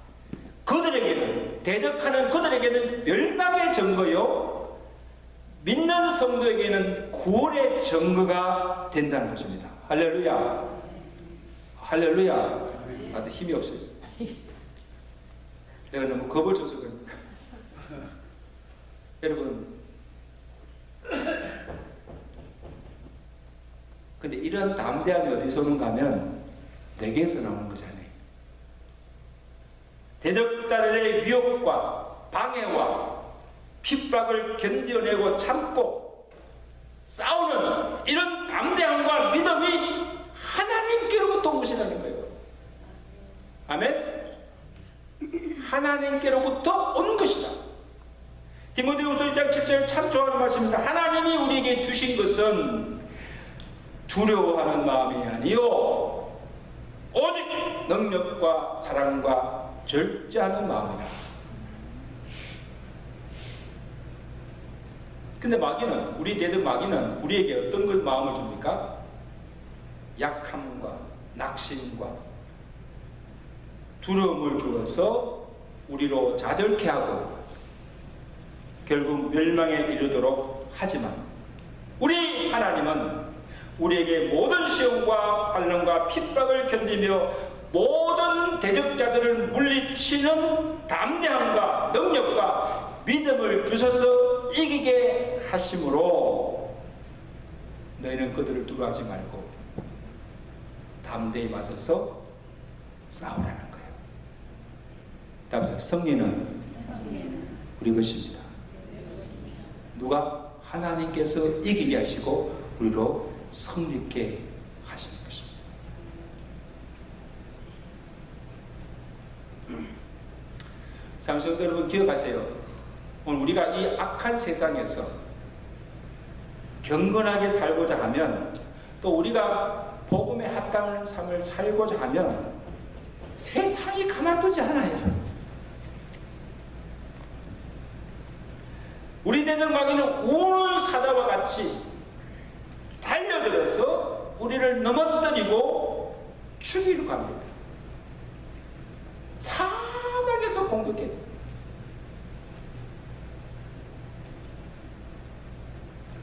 Speaker 1: 그들에게는 대적하는 그들에게는 멸망의 증거요 믿는 성도에게는 구원의 증거가 된다는 것입니다. 할렐루야. 할렐루야. 나도 힘이 없어요. 내가 너무 겁을 줘서 그러니까. 여러분, 근데 이런 담대함이 어디서 오는가 하면 내게서 나오는 것이 아니에요. 대적들의 위협과 방해와 핍박을 견뎌내고 참고 싸우는 이런 담대함과 믿음이 하나님께로부터 온 것이라는 거예요. 아멘? 하나님께로부터 온 것이다. 디모데후서 1장 7절 참 좋아하는 말씀입니다. 하나님이 우리에게 주신 것은 두려워하는 마음이 아니요 오직 능력과 사랑과 절제하는 마음이다. 근데 마귀는, 우리 대적 마귀는 우리에게 어떤 걸 마음을 줍니까? 약함과 낙심과 두려움을 주어서 우리로 좌절케 하고 결국 멸망에 이르도록 하지만 우리 하나님은 우리에게 모든 시험과 환난과 핍박을 견디며 모든 대적자들을 물리치는 담대함과 능력과 믿음을 주셔서 이기게 하심으로 너희는 그들을 두려워하지 말고 담대히 맞서서 싸우라는 거예요. 따라서 승리는 우리 것입니다. 누가? 하나님께서 이기게 하시고 우리로 성립게 하시는 것입니다. 사랑하는 여러분 기억하세요. 오늘 우리가 이 악한 세상에서 경건하게 살고자 하면 또 우리가 복음에 합당한 삶을 살고자 하면 세상이 가만두지 않아요. 우리 대적 마귀는 우는 사자와 같이 달려들어서 우리를 넘어뜨리고 죽이려고 합니다. 사막에서 공격해.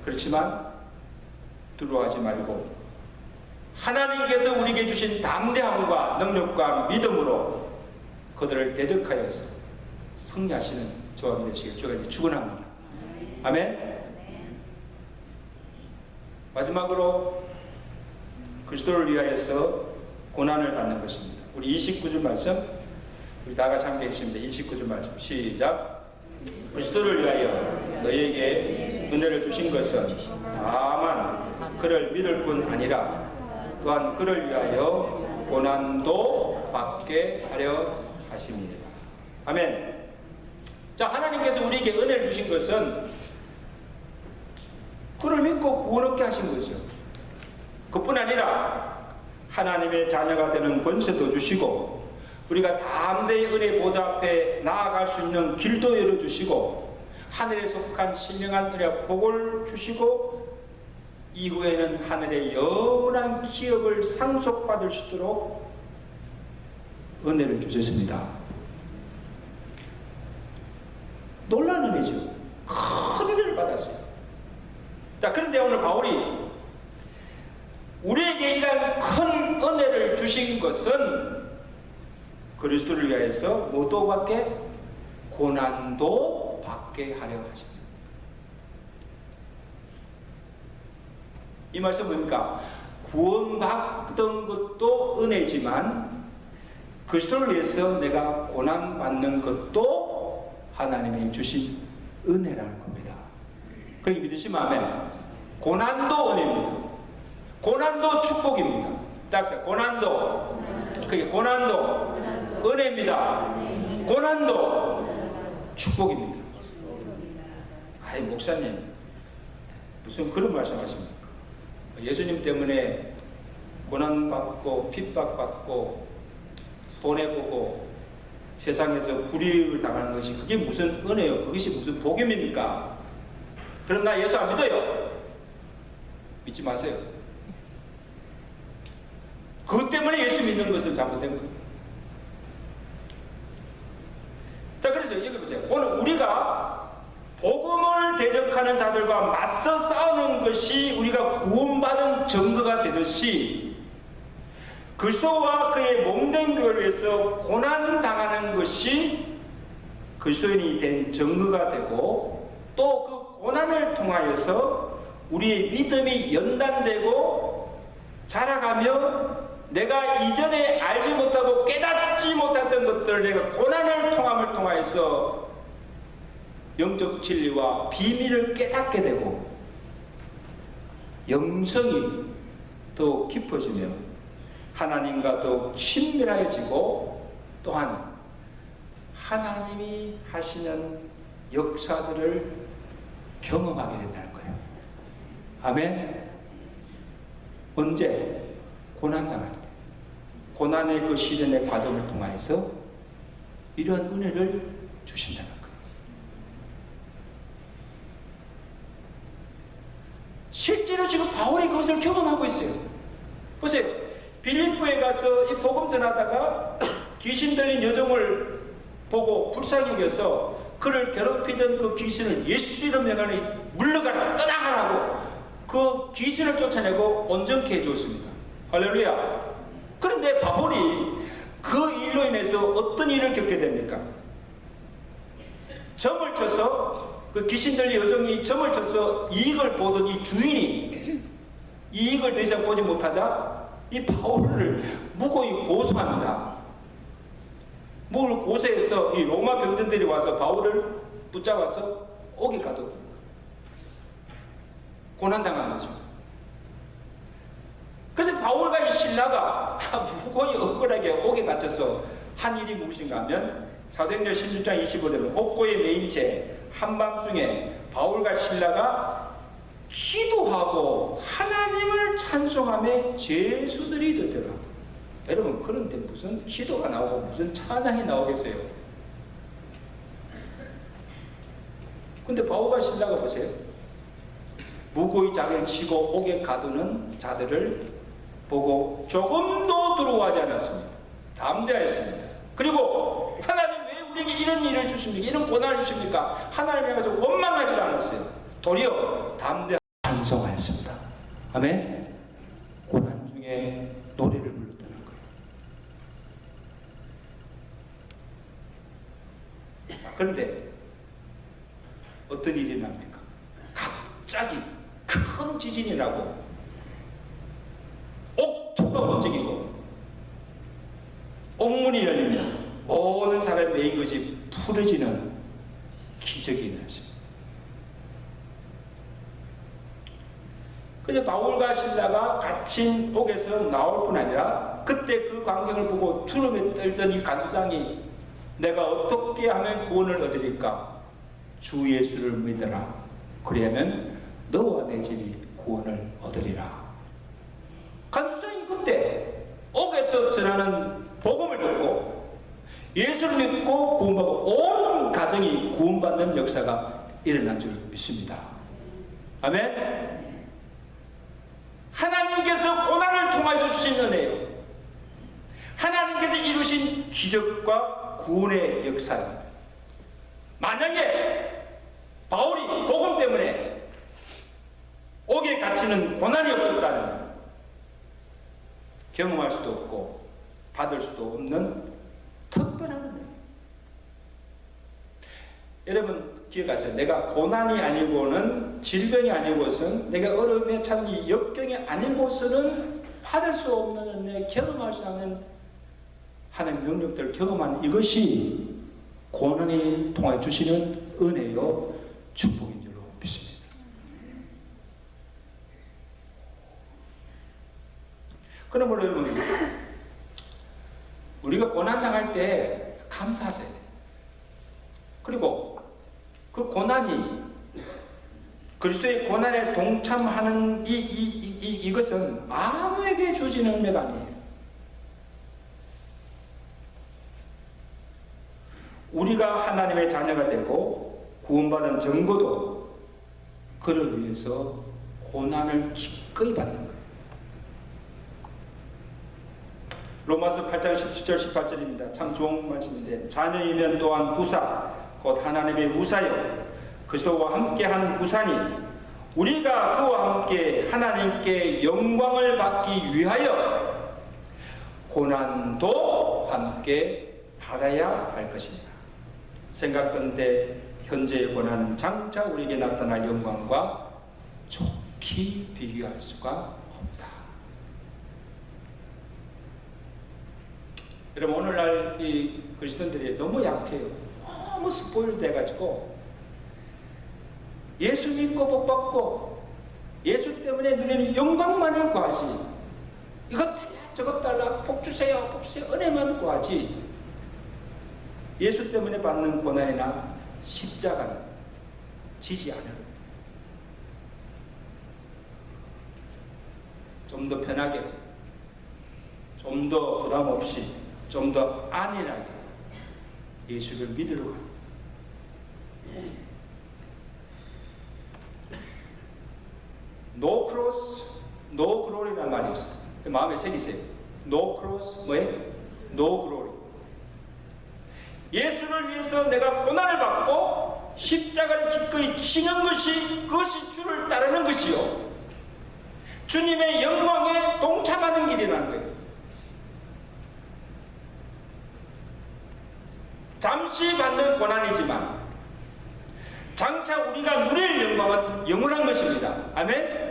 Speaker 1: 그렇지만 두려워하지 말고 하나님께서 우리에게 주신 담대함과 능력과 믿음으로 그들을 대적하여서 승리하시는 저와 되시길 주가 축원합니다. 아멘. 마지막으로 그리스도를 위하여서 고난을 받는 것입니다. 우리 29절 말씀 우리 다 같이 함께 읽습니다. 29절 말씀 시작. 그리스도를 위하여 너희에게 은혜를 주신 것은 다만 그를 믿을 뿐 아니라 또한 그를 위하여 고난도 받게 하려 하십니다. 아멘. 자, 하나님께서 우리에게 은혜를 주신 것은 그를 믿고 구원 얻게 하신 거죠. 그뿐 아니라 하나님의 자녀가 되는 권세도 주시고 우리가 담대히 은혜 보좌 앞에 나아갈 수 있는 길도 열어주시고 하늘에 속한 신령한 은혜 복을 주시고 이후에는 하늘의 영원한 기업을 상속받을 수 있도록 은혜를 주셨습니다. 놀라운 은혜죠. 큰 은혜를 받았어요. 자, 그런데 오늘 바울이 우리에게 이런 큰 은혜를 주신 것은 그리스도를 위하여서 뭐도 받게? 고난도 받게 하려 하십니다. 이 말씀 뭡니까? 구원받던 것도 은혜지만 그리스도를 위해서 내가 고난받는 것도 하나님이 주신 은혜라는 겁니다. 그렇게 믿으시면 아멘. 고난도 은혜입니다. 고난도 축복입니다. 자, 고난도, 그게 고난도 은혜입니다. 고난도 축복입니다. 아이, 목사님 무슨 그런 말씀하십니까? 예수님 때문에 고난받고 핍박받고 손해보고 세상에서 불이익을 당하는 것이 그게 무슨 은혜요? 그것이 무슨 복음입니까? 그럼 나 예수 안 믿어요. 믿지 마세요. 그것 때문에 예수 믿는 것은 잘못된 거예요. 자, 그래서 여기 보세요. 오늘 우리가 복음을 대적하는 자들과 맞서 싸우는 것이 우리가 구원받은 증거가 되듯이 그리스도와 그의 몸된 교회를 위해서 고난당하는 것이 그리스도인이 된 증거가 되고 또 그 고난을 통하여서 우리의 믿음이 연단되고 자라가며 내가 이전에 알지 못하고 깨닫지 못했던 것들을 내가 고난을 통함을 통하여서 영적 진리와 비밀을 깨닫게 되고 영성이 더 깊어지며 하나님과 더욱 친밀해지고 또한 하나님이 하시는 역사들을 경험하게 된다는 거예요. 아멘. 언제? 고난당할 때. 고난의 그 시련의 과정을 통해서 이런 은혜를 주신다는 거예요. 실제로 지금 바울이 그것을 경험하고 있어요. 보세요. 빌립보에 가서 이 복음 전하다가 귀신 들린 여종을 보고 불쌍히 여겨서 그를 괴롭히던 그 귀신을 예수 이름 명하니 물러가라, 떠나가라고 그 귀신을 쫓아내고 온전케 해주었습니다. 할렐루야. 그런데 바울이 그 일로 인해서 어떤 일을 겪게 됩니까? 점을 쳐서 그 귀신 들린 여종이 점을 쳐서 이익을 보던 이 주인이 이익을 더 이상 보지 못하자 이 바울을 무고히 고소합니다. 뭘 고소해서 이 로마 병정들이 와서 바울을 붙잡아서 옥에 가둬 고난당한 거죠. 그래서 바울과 이 신라가 무고히 억울하게 옥에 갇혀서 한 일이 무엇인가 하면 사도행전 16장 25절은 옥고에 매인 채 한밤중에 바울과 신라가 기도하고 하나님을 찬송하며 제수들이 되더라. 여러분, 그런데 무슨 기도가 나오고 무슨 찬양이 나오겠어요? 근데 바울과 신라가 보세요. 무고히 자기를 치고 옥에 가두는 자들을 보고 조금도 두려워하지 않았습니다. 담대하였습니다. 그리고 하나님 왜 우리에게 이런 일을 주십니까? 이런 고난을 주십니까? 하나님에 가서 원망하지 않았어요. 도리어 담대하게 찬송하였습니다. 아멘. 고난 중에 노래를 불렀다는 거예요. 그런데 어떤 일이 납니까? 갑자기 큰 지진이 나고 옥토가 움직이고 옥문이 열립니다. 모든 사람의 매인 것이 풀어지는 기적이 일어났습니다. 그래서 바울과 신라가 갇힌 옥에서 나올 뿐 아니라 그때 그 광경을 보고 주름에 떨던 이 간수장이 내가 어떻게 하면 구원을 얻으리까? 주 예수를 믿어라. 그러면 너와 내 집이 구원을 얻으리라. 간수장이 그때 옥에서 전하는 복음을 듣고 예수를 믿고 구원받고 온 가정이 구원받는 역사가 일어난 줄 믿습니다. 아멘. 하나님께서 고난을 통해서 주신 은혜요, 하나님께서 이루신 기적과 구원의 역사입니다. 만약에 바울이 복음 때문에 옥에 갇히는 고난이 없었다면 경험할 수도 없고 받을 수도 없는 특별한 은혜. 여러분 기억하세요. 내가 고난이 아니고는, 질병이 아니고서는, 내가 어려움에 처한 역경이 아니고서는 받을 수 없는 은혜, 경험할 수 없는 하나님의 능력들을 경험하는 이것이 고난이 통해 주시는 은혜요 축복인 줄로 믿습니다. 그러므로 여러분, 우리가 고난당할 때 감사하셔야 돼요. 그리고 그 고난이, 그리스도의 고난에 동참하는 이것은 아무에게 주어지는 은혜가 아니에요. 우리가 하나님의 자녀가 되고 구원받은 증거도 그를 위해서 고난을 기꺼이 받는 거예요. 로마서 8장 17절 18절입니다. 참 좋은 말씀인데, 자녀이면 또한 후사 곧 하나님의 후사여 그리스도와 함께하는 후사니 우리가 그와 함께 하나님께 영광을 받기 위하여 고난도 함께 받아야 할 것입니다. 생각건대 현재의 고난은 장차 우리에게 나타날 영광과 좋게 비교할 수가 없다. 여러분, 오늘날 이 그리스도인들이 너무 약해요. 너무 스포일 돼가지고 예수 믿고 복받고 예수 때문에 누리는 영광만을 구하지, 이것 달라 저것 달라 복 주세요 복 주세요 은혜만 구하지, 예수 때문에 받는 고난이나 십자가는 지지 않아요. 좀 더 편하게, 좀 더 부담 없이, 좀 더 안일하게 예수를 믿으려고 합니다. No cross, no glory라는 말이 있어요. 마음에 새기세요. No cross, 뭐예요? No glory. 예수를 위해서 내가 고난을 받고 십자가를 기꺼이 치는 것이, 그것이 주를 따르는 것이요, 주님의 영광에 동참하는 길이라는 거예요. 잠시 받는 고난이지만 장차 우리가 누릴 영광은 영원한 것입니다. 아멘.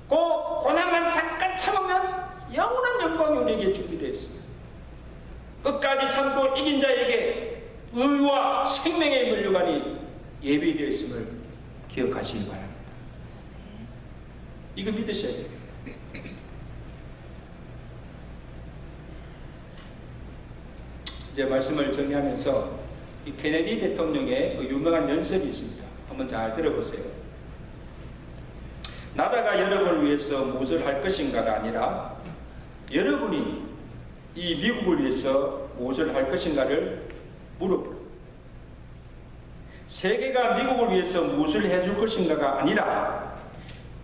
Speaker 1: 그 고난만 잠깐 참으면 영원한 영광이 우리에게 준비되어 있습니다. 끝까지 참고 이긴 자에게 의와 생명의 면류관이 예비되어 있음을 기억하시기 바랍니다. 이거 믿으셔야 돼요. 이제 말씀을 정리하면서 이 케네디 대통령의 그 유명한 연설이 있습니다. 한번 잘 들어보세요. 나라가 여러분을 위해서 무엇을 할 것인가가 아니라 여러분이 이 미국을 위해서 무엇을 할 것인가를 물어보라. 세계가 미국을 위해서 무엇을 해줄 것인가가 아니라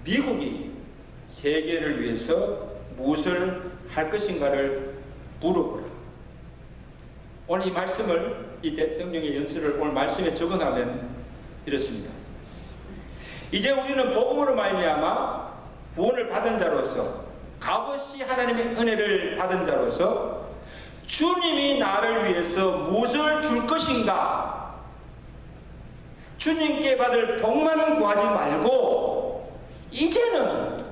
Speaker 1: 미국이 세계를 위해서 무엇을 할 것인가를 물어보라. 오늘 이 말씀을, 이 대통령의 연설을 오늘 말씀에 적응하면 이렇습니다. 이제 우리는 복음으로 말미암아 구원을 받은 자로서, 값없이 하나님의 은혜를 받은 자로서 주님이 나를 위해서 무엇을 줄 것인가, 주님께 받을 복만은 구하지 말고 이제는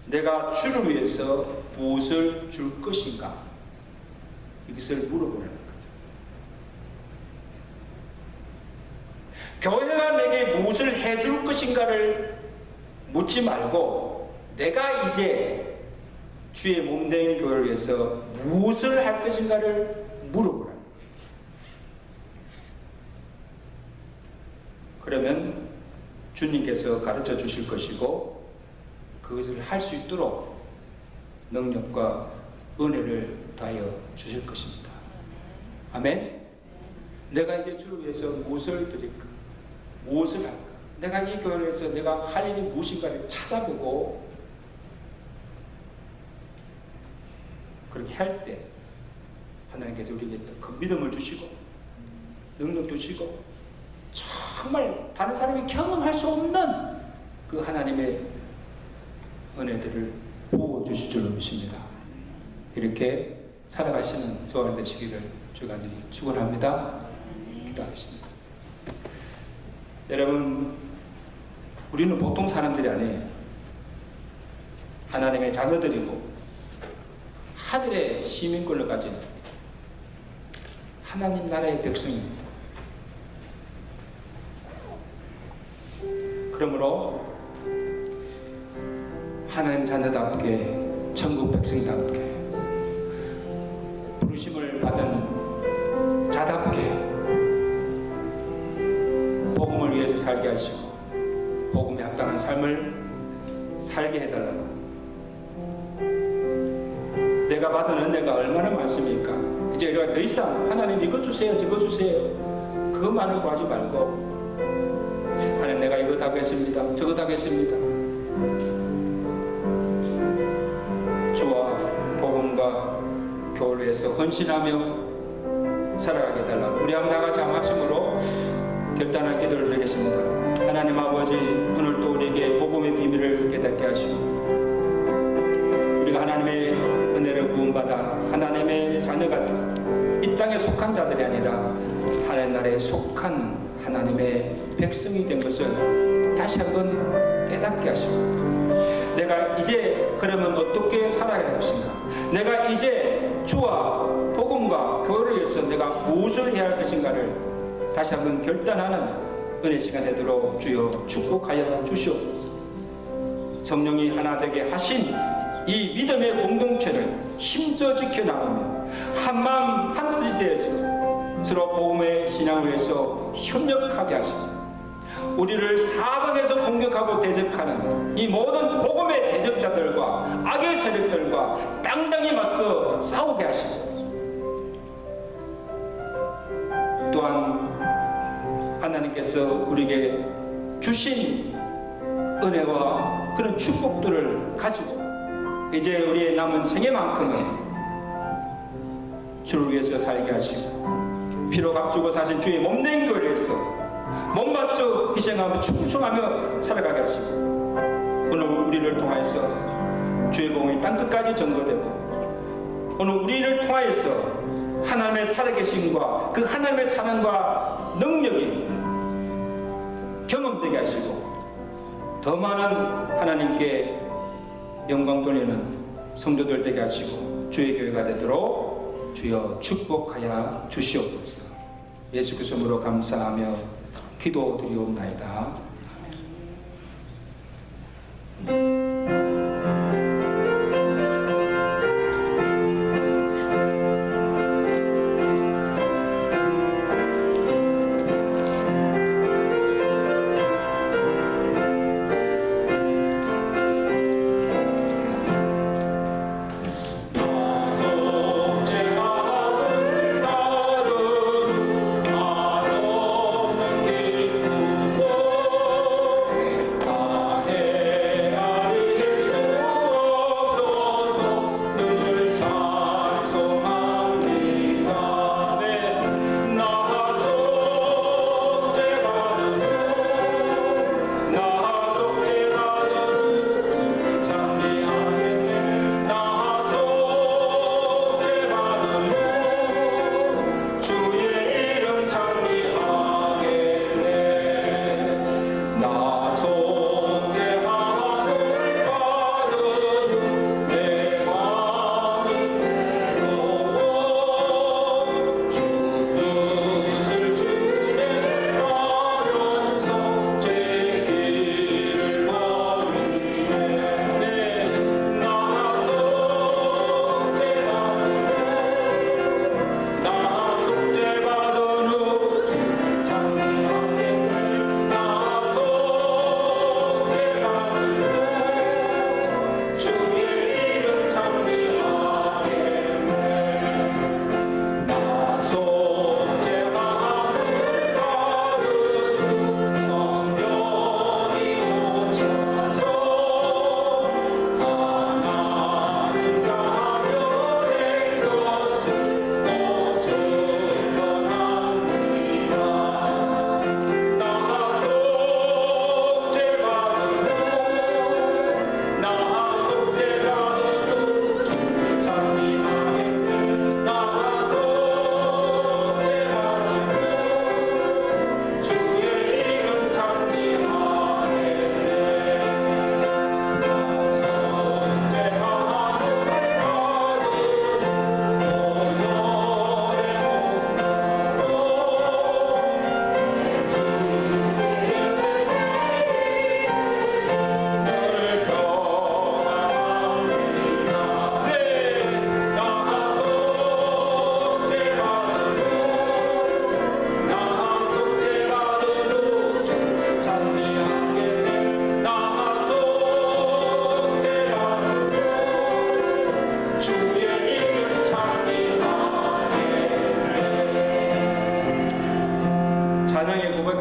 Speaker 1: 내가 주를 위해서 무엇을 줄 것인가, 이것을 물어보는 거죠. 교회가 내게 무엇을 해줄 것인가를 묻지 말고 내가 이제 주의 몸된 교회를 위해서 무엇을 할 것인가를 물어보라. 그러면 주님께서 가르쳐 주실 것이고 그것을 할 수 있도록 능력과 은혜를 더하여 주실 것입니다. 아멘. 내가 이제 주를 위해서 무엇을 드릴까? 무엇을 할까? 내가 이 교회를 위해서 내가 할 일이 무엇인가를 찾아보고 그렇게 할 때 하나님께서 우리에게 큰 믿음을 주시고 능력 주시고 정말 다른 사람이 경험할 수 없는 그 하나님의 은혜들을 부어주실 줄로 믿습니다. 이렇게 살아가시는 저와 되시기를 주가 축원합니다. 기도하겠습니다. 여러분, 우리는 보통 사람들이 아니에요. 하나님의 자녀들이고 하늘의 시민권을 가진 하나님 나라의 백성입니다. 그러므로 하나님 자녀답게 천국 백성답게 부르심을 받은 자답게 복음을 위해서 살게 하시고 복음에 합당한 삶을 살게 해달라고. 내가 받은 은혜가 얼마나 많습니까? 이제 우리가 더 이상 하나님 이거 주세요 저거 주세요 그것만을 구하지 말고 하나님 내가 이거 하겠습니다 저거 하겠습니다. 주와 복음과 교회를 위해서 헌신하며 살아가게 해달라고 우리 한번 다같이 합심으로 결단한 기도를 드리겠습니다. 하나님 아버지, 오늘도 우리에게 복음의 비밀을 깨닫게 하시고 우리가 하나님의 은혜를 구원받아 하나님의 자녀가 이 땅에 속한 자들이 아니라 하나님 나라에 속한 하나님의 백성이 된 것을 다시 한번 깨닫게 하시고 내가 이제 그러면 어떻게 살아야 할 것인가, 내가 이제 주와 복음과 교회를 위해서 내가 무엇을 해야 할 것인가를 다시 한번 결단하는 은혜 시간 되도록 주여 축복하여 주시옵소서. 성령이 하나 되게 하신 이 믿음의 공동체를 힘써 지켜나가며 한마음 한뜻이 되어서 서로 복음의 신앙을 위해서 협력하게 하시고 우리를 사방에서 공격하고 대적하는 이 모든 복음의 대적자들과 악의 세력들과 당당히 맞서 싸우게 하시고 또한 하나님께서 우리에게 주신 은혜와 그런 축복들을 가지고 이제 우리의 남은 생애만큼은 주를 위해서 살게 하시고 피로 값주고 사신 주의 몸된 교회를 위해서 몸바쳐 희생하며 충성하며 살아가게 하시고 오늘 우리를 통하여서 주의 복음이 땅끝까지 전거되고 오늘 우리를 통하여서 하나님의 살아계심과 그 하나님의 사랑과 능력이 경험되게 하시고 더 많은 하나님께 영광 돌리는 성도들 되게 하시고 주의 교회가 되도록 주여 축복하여 주시옵소서. 예수 그리스도로 감사하며 기도드리옵나이다.
Speaker 4: 오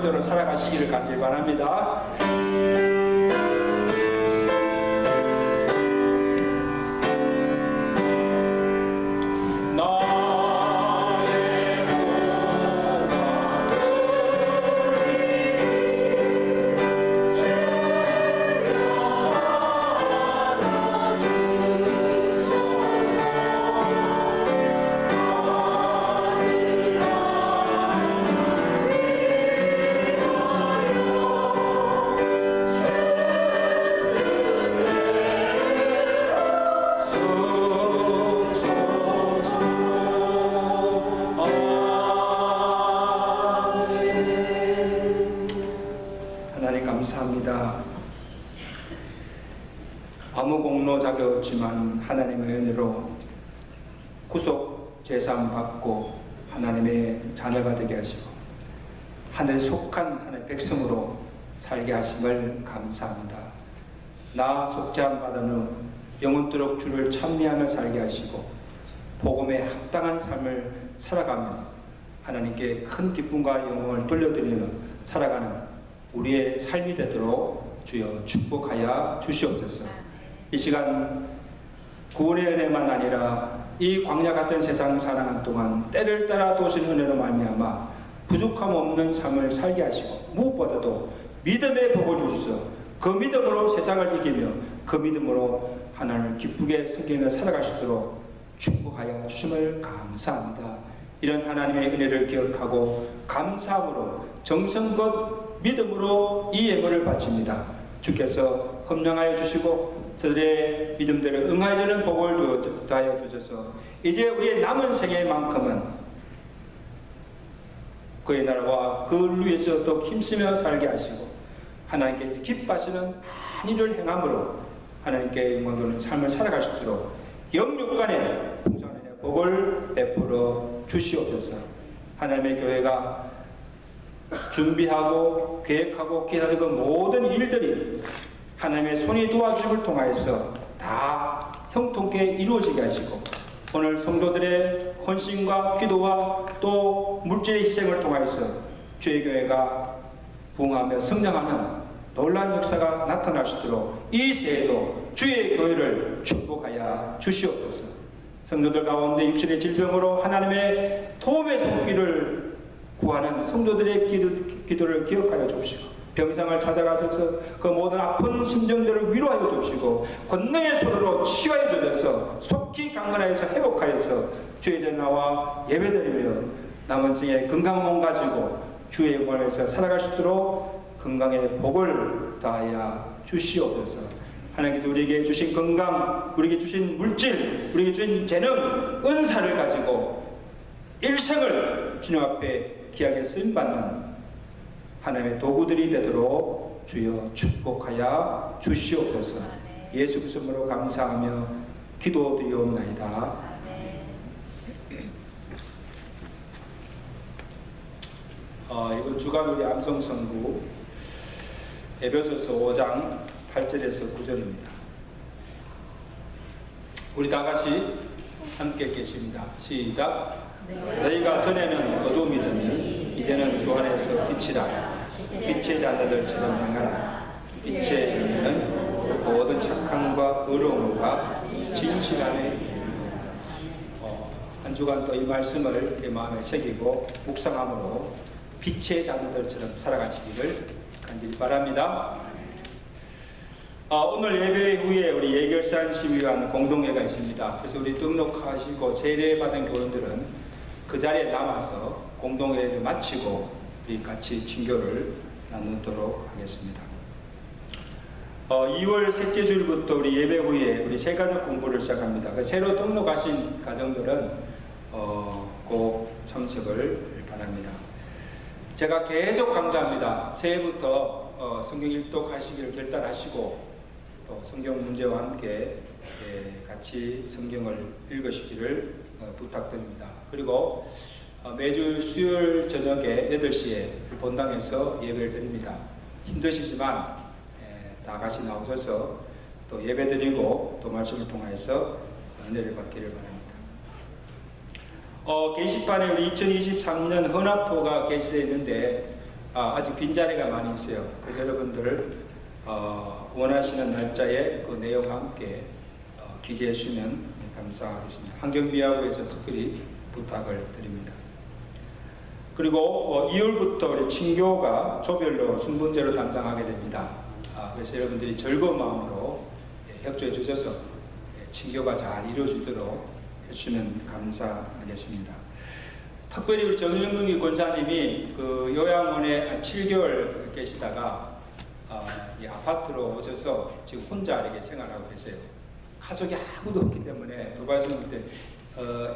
Speaker 1: 그대로 살아가시기를 간절히 바랍니다. 감사합니다. 아무 공로 자격 없지만 하나님의 은혜로 구속 제사함 받고 하나님의 자녀가 되게 하시고 하늘에 속한 하나님의 백성으로 살게 하심을 감사합니다. 나 속죄함 받은 후 영원토록 주를 찬미하며 살게 하시고 복음에 합당한 삶을 살아가며 하나님께 큰 기쁨과 영광을 돌려드리며 살아가는 우리의 삶이 되도록 주여 축복하여 주시옵소서. 이 시간 구원의 은혜만 아니라 이 광야 같은 세상 살아가는 동안 때를 따라 도신 은혜로 말미암아 부족함 없는 삶을 살게 하시고 무엇보다도 믿음의 복을 주시소. 그 믿음으로 세상을 이기며 그 믿음으로 하나님을 기쁘게 섬기며 살아가시도록 축복하여 주심을 감사합니다. 이런 하나님의 은혜를 기억하고 감사함으로 정성껏 믿음으로 이 예물을 바칩니다. 주께서 헌명하여 주시고 저들의 믿음대로 응하여 주는 복을 더하여 주셔서 이제 우리의 남은 생애만큼은 그의 나라와 그를 위해서 또 힘쓰며 살게 하시고 하나님께서 기뻐하시는 한 일을 행함으로 하나님께 영광 돌리는 삶을 살아갈 수 있도록 영육간에 풍성한 복을 베풀어 주시옵소서. 하나님의 교회가 준비하고 계획하고 기다리는 그 모든 일들이 하나님의 손이 도와주심을 통하여서 다 형통케 이루어지게 하시고 오늘 성도들의 헌신과 기도와 또 물질의 희생을 통하여서 주의 교회가 부흥하며 성장하는 놀라운 역사가 나타날 수 있도록 이 새해도 주의 교회를 축복하여 주시옵소서. 성도들 가운데 육신의 질병으로 하나님의 도움의 손길을 구하는 성도들의 기도를 기억하여 주시고 병상을 찾아가셔서 그 모든 아픈 심정들을 위로하여 주시고 권능의 손으로 치유하여 주셔서 속히 강건하여서 회복하여서 주의 전나와 예배드리며 남은 생에 건강한 몸 가지고 주의 영광에서 살아갈 수 있도록 건강의 복을 다하여 주시옵소서. 하나님께서 우리에게 주신 건강, 우리에게 주신 물질, 우리에게 주신 재능, 은사를 가지고 일생을 주님 앞에 귀하게 쓰임받는 하나님의 도구들이 되도록 주여 축복하여 주시옵소서. 예수 그리스도로 감사하며 기도드리옵나이다. 이번 주간 우리 암송선구 에베소서 5장 8절에서 9절입니다. 우리 다 같이 함께 읽겠습니다. 시작. 너희가 전에는 어두움이더니 이제는 주 안에서 빛이라. 빛의 자녀들처럼 행하라. 빛의 열매는 모든 착함과 의로움과 진실함에 한 주간 또 이 말씀을 내 마음에 새기고 묵상함으로 빛의 자녀들처럼 살아가시기를 간절히 바랍니다. 오늘 예배 후에 우리 예결산 시위관 공동회가 있습니다. 그래서 우리 등록하시고 세례받은 교원들은 그 자리에 남아서 공동회를 마치고 우리 같이 친교를 나누도록 하겠습니다. 2월 셋째 주일부터 우리 예배 후에 우리 새가족 공부를 시작합니다. 새로 등록하신 가정들은 꼭 참석을 바랍니다. 제가 계속 강조합니다. 새해부터 성경 일독하시기를 결단하시고 또 성경 문제와 함께 같이 성경을 읽으시기를 부탁드립니다. 그리고 매주 수요일 저녁에 8시에 본당에서 예배를 드립니다. 힘드시지만 다 같이 나오셔서 또 예배 드리고 또 말씀을 통해서 은혜를 받기를 바랍니다. 게시판에 우리 2023년 헌합토가 게시되어 있는데 아직 빈자리가 많이 있어요. 그래서 여러분들 원하시는 날짜에 그 내용과 함께 기재해 주시면 감사하겠습니다. 환경미화부에서 특별히 부탁을 드립니다. 그리고 2월부터 우리 친교가 조별로 순번제로 담당하게 됩니다. 그래서 여러분들이 즐거운 마음으로 협조해 주셔서 친교가 잘 이루어지도록 해주시면 감사하겠습니다. 특별히 우리 정영명이 권사님이 그 요양원에 한 7개월 계시다가 이 아파트로 오셔서 지금 혼자 이렇게 생활하고 계세요. 가족이 아무도 없기 때문에 돌봐주는 때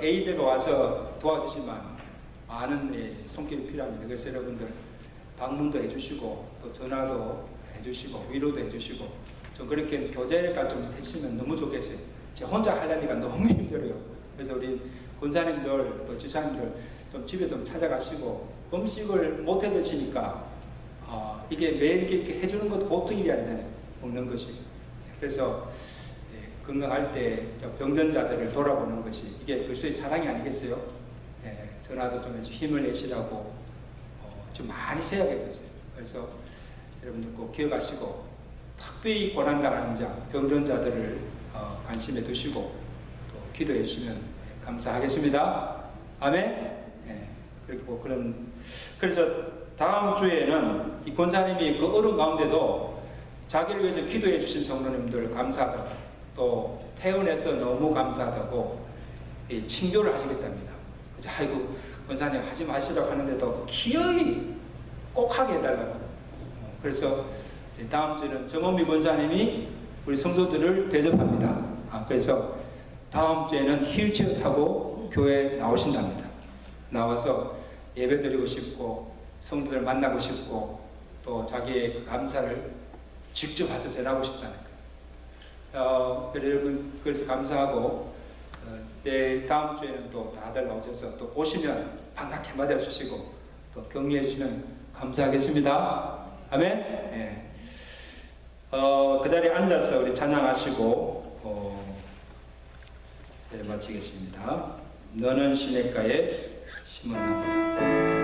Speaker 1: A대로 와서 도와주시면 많은 손길이 필요합니다. 그래서 여러분들 방문도 해주시고 또 전화도 해주시고 위로도 해주시고 좀 그렇게 교제가 좀 해주시면 너무 좋겠어요. 제가 혼자 하려니까 너무 힘들어요. 그래서 우리 권사님들 또 지사님들 좀 집에 좀 찾아가시고 음식을 못 해 드시니까 이게 매일 이렇게 해주는 것도 보통 일이 아니잖아요. 먹는 것이. 그래서 건강할 때 병변자들을 돌아보는 것이 이게 그리스도의 사랑이 아니겠어요? 전화도 좀 힘을 내시라고 좀 많이 세약해졌어요. 그래서 여러분들 꼭 기억하시고 특별히 고난당하는 자, 병변자들을 관심에 두시고 또 기도해 주시면 감사하겠습니다. 아멘. 그리고 그래서 다음 주에는 이 권사님이 그 어려운 가운데도 자기를 위해서 기도해 주신 성도님들 감사하다고 또 퇴원해서 너무 감사하다고 친교를 하시겠답니다. 아이고 권사님 하지 마시라고 하는데도 기어이 꼭 하게 해달라고. 그래서 다음 주에는 정원미 권사님이 우리 성도들을 대접합니다. 그래서 다음 주에는 휠체어 타고 교회에 나오신답니다. 나와서 예배 드리고 싶고 성도들 만나고 싶고 또 자기의 그 감사를 직접 와서 전하고 싶다는 거예요. 여러분 그래서 감사하고 내일 다음 주에는 또 다들 나오셔서 또 오시면 반갑게 맞아주시고 또 격려해 주시면 감사하겠습니다. 아멘. 그 자리에 앉아서 우리 찬양하시고 마치겠습니다. 너는 시냇가에 심은 나무라.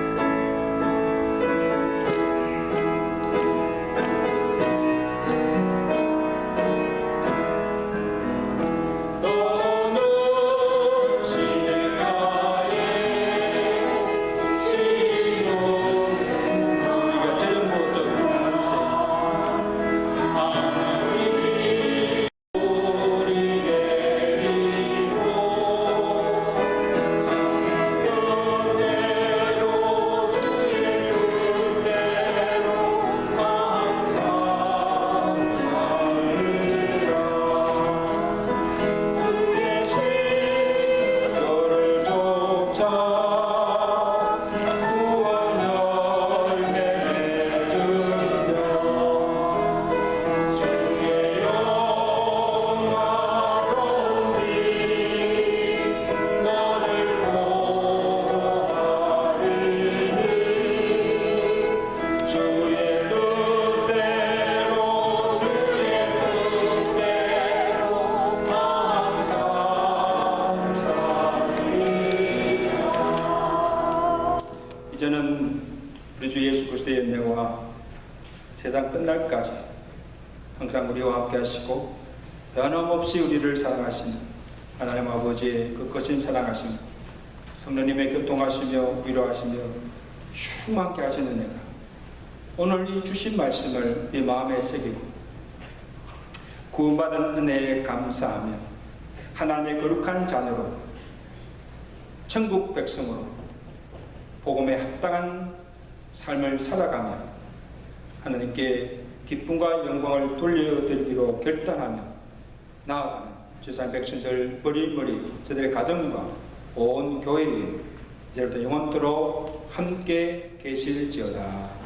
Speaker 1: 이제는 우리 주 예수 그리스도의 은혜와 세상 끝날까지 항상 우리와 함께 하시고 변함없이 우리를 사랑하시는 하나님 아버지의 그 거친 사랑하심, 성령님의 교통하시며 위로하시며 충만케 하시는 은혜가 오늘 이 주신 말씀을 네 마음에 새기고 구원받은 은혜에 감사하며 하나님의 거룩한 자녀로 천국 백성으로 복음에 합당한 삶을 살아가며 하나님께 기쁨과 영광을 돌려드리기로 결단하며 나아가는 주산 백성들 머리머리 저들의 가정과 온 교회에 이제부터 영원토록 함께 계실지어다.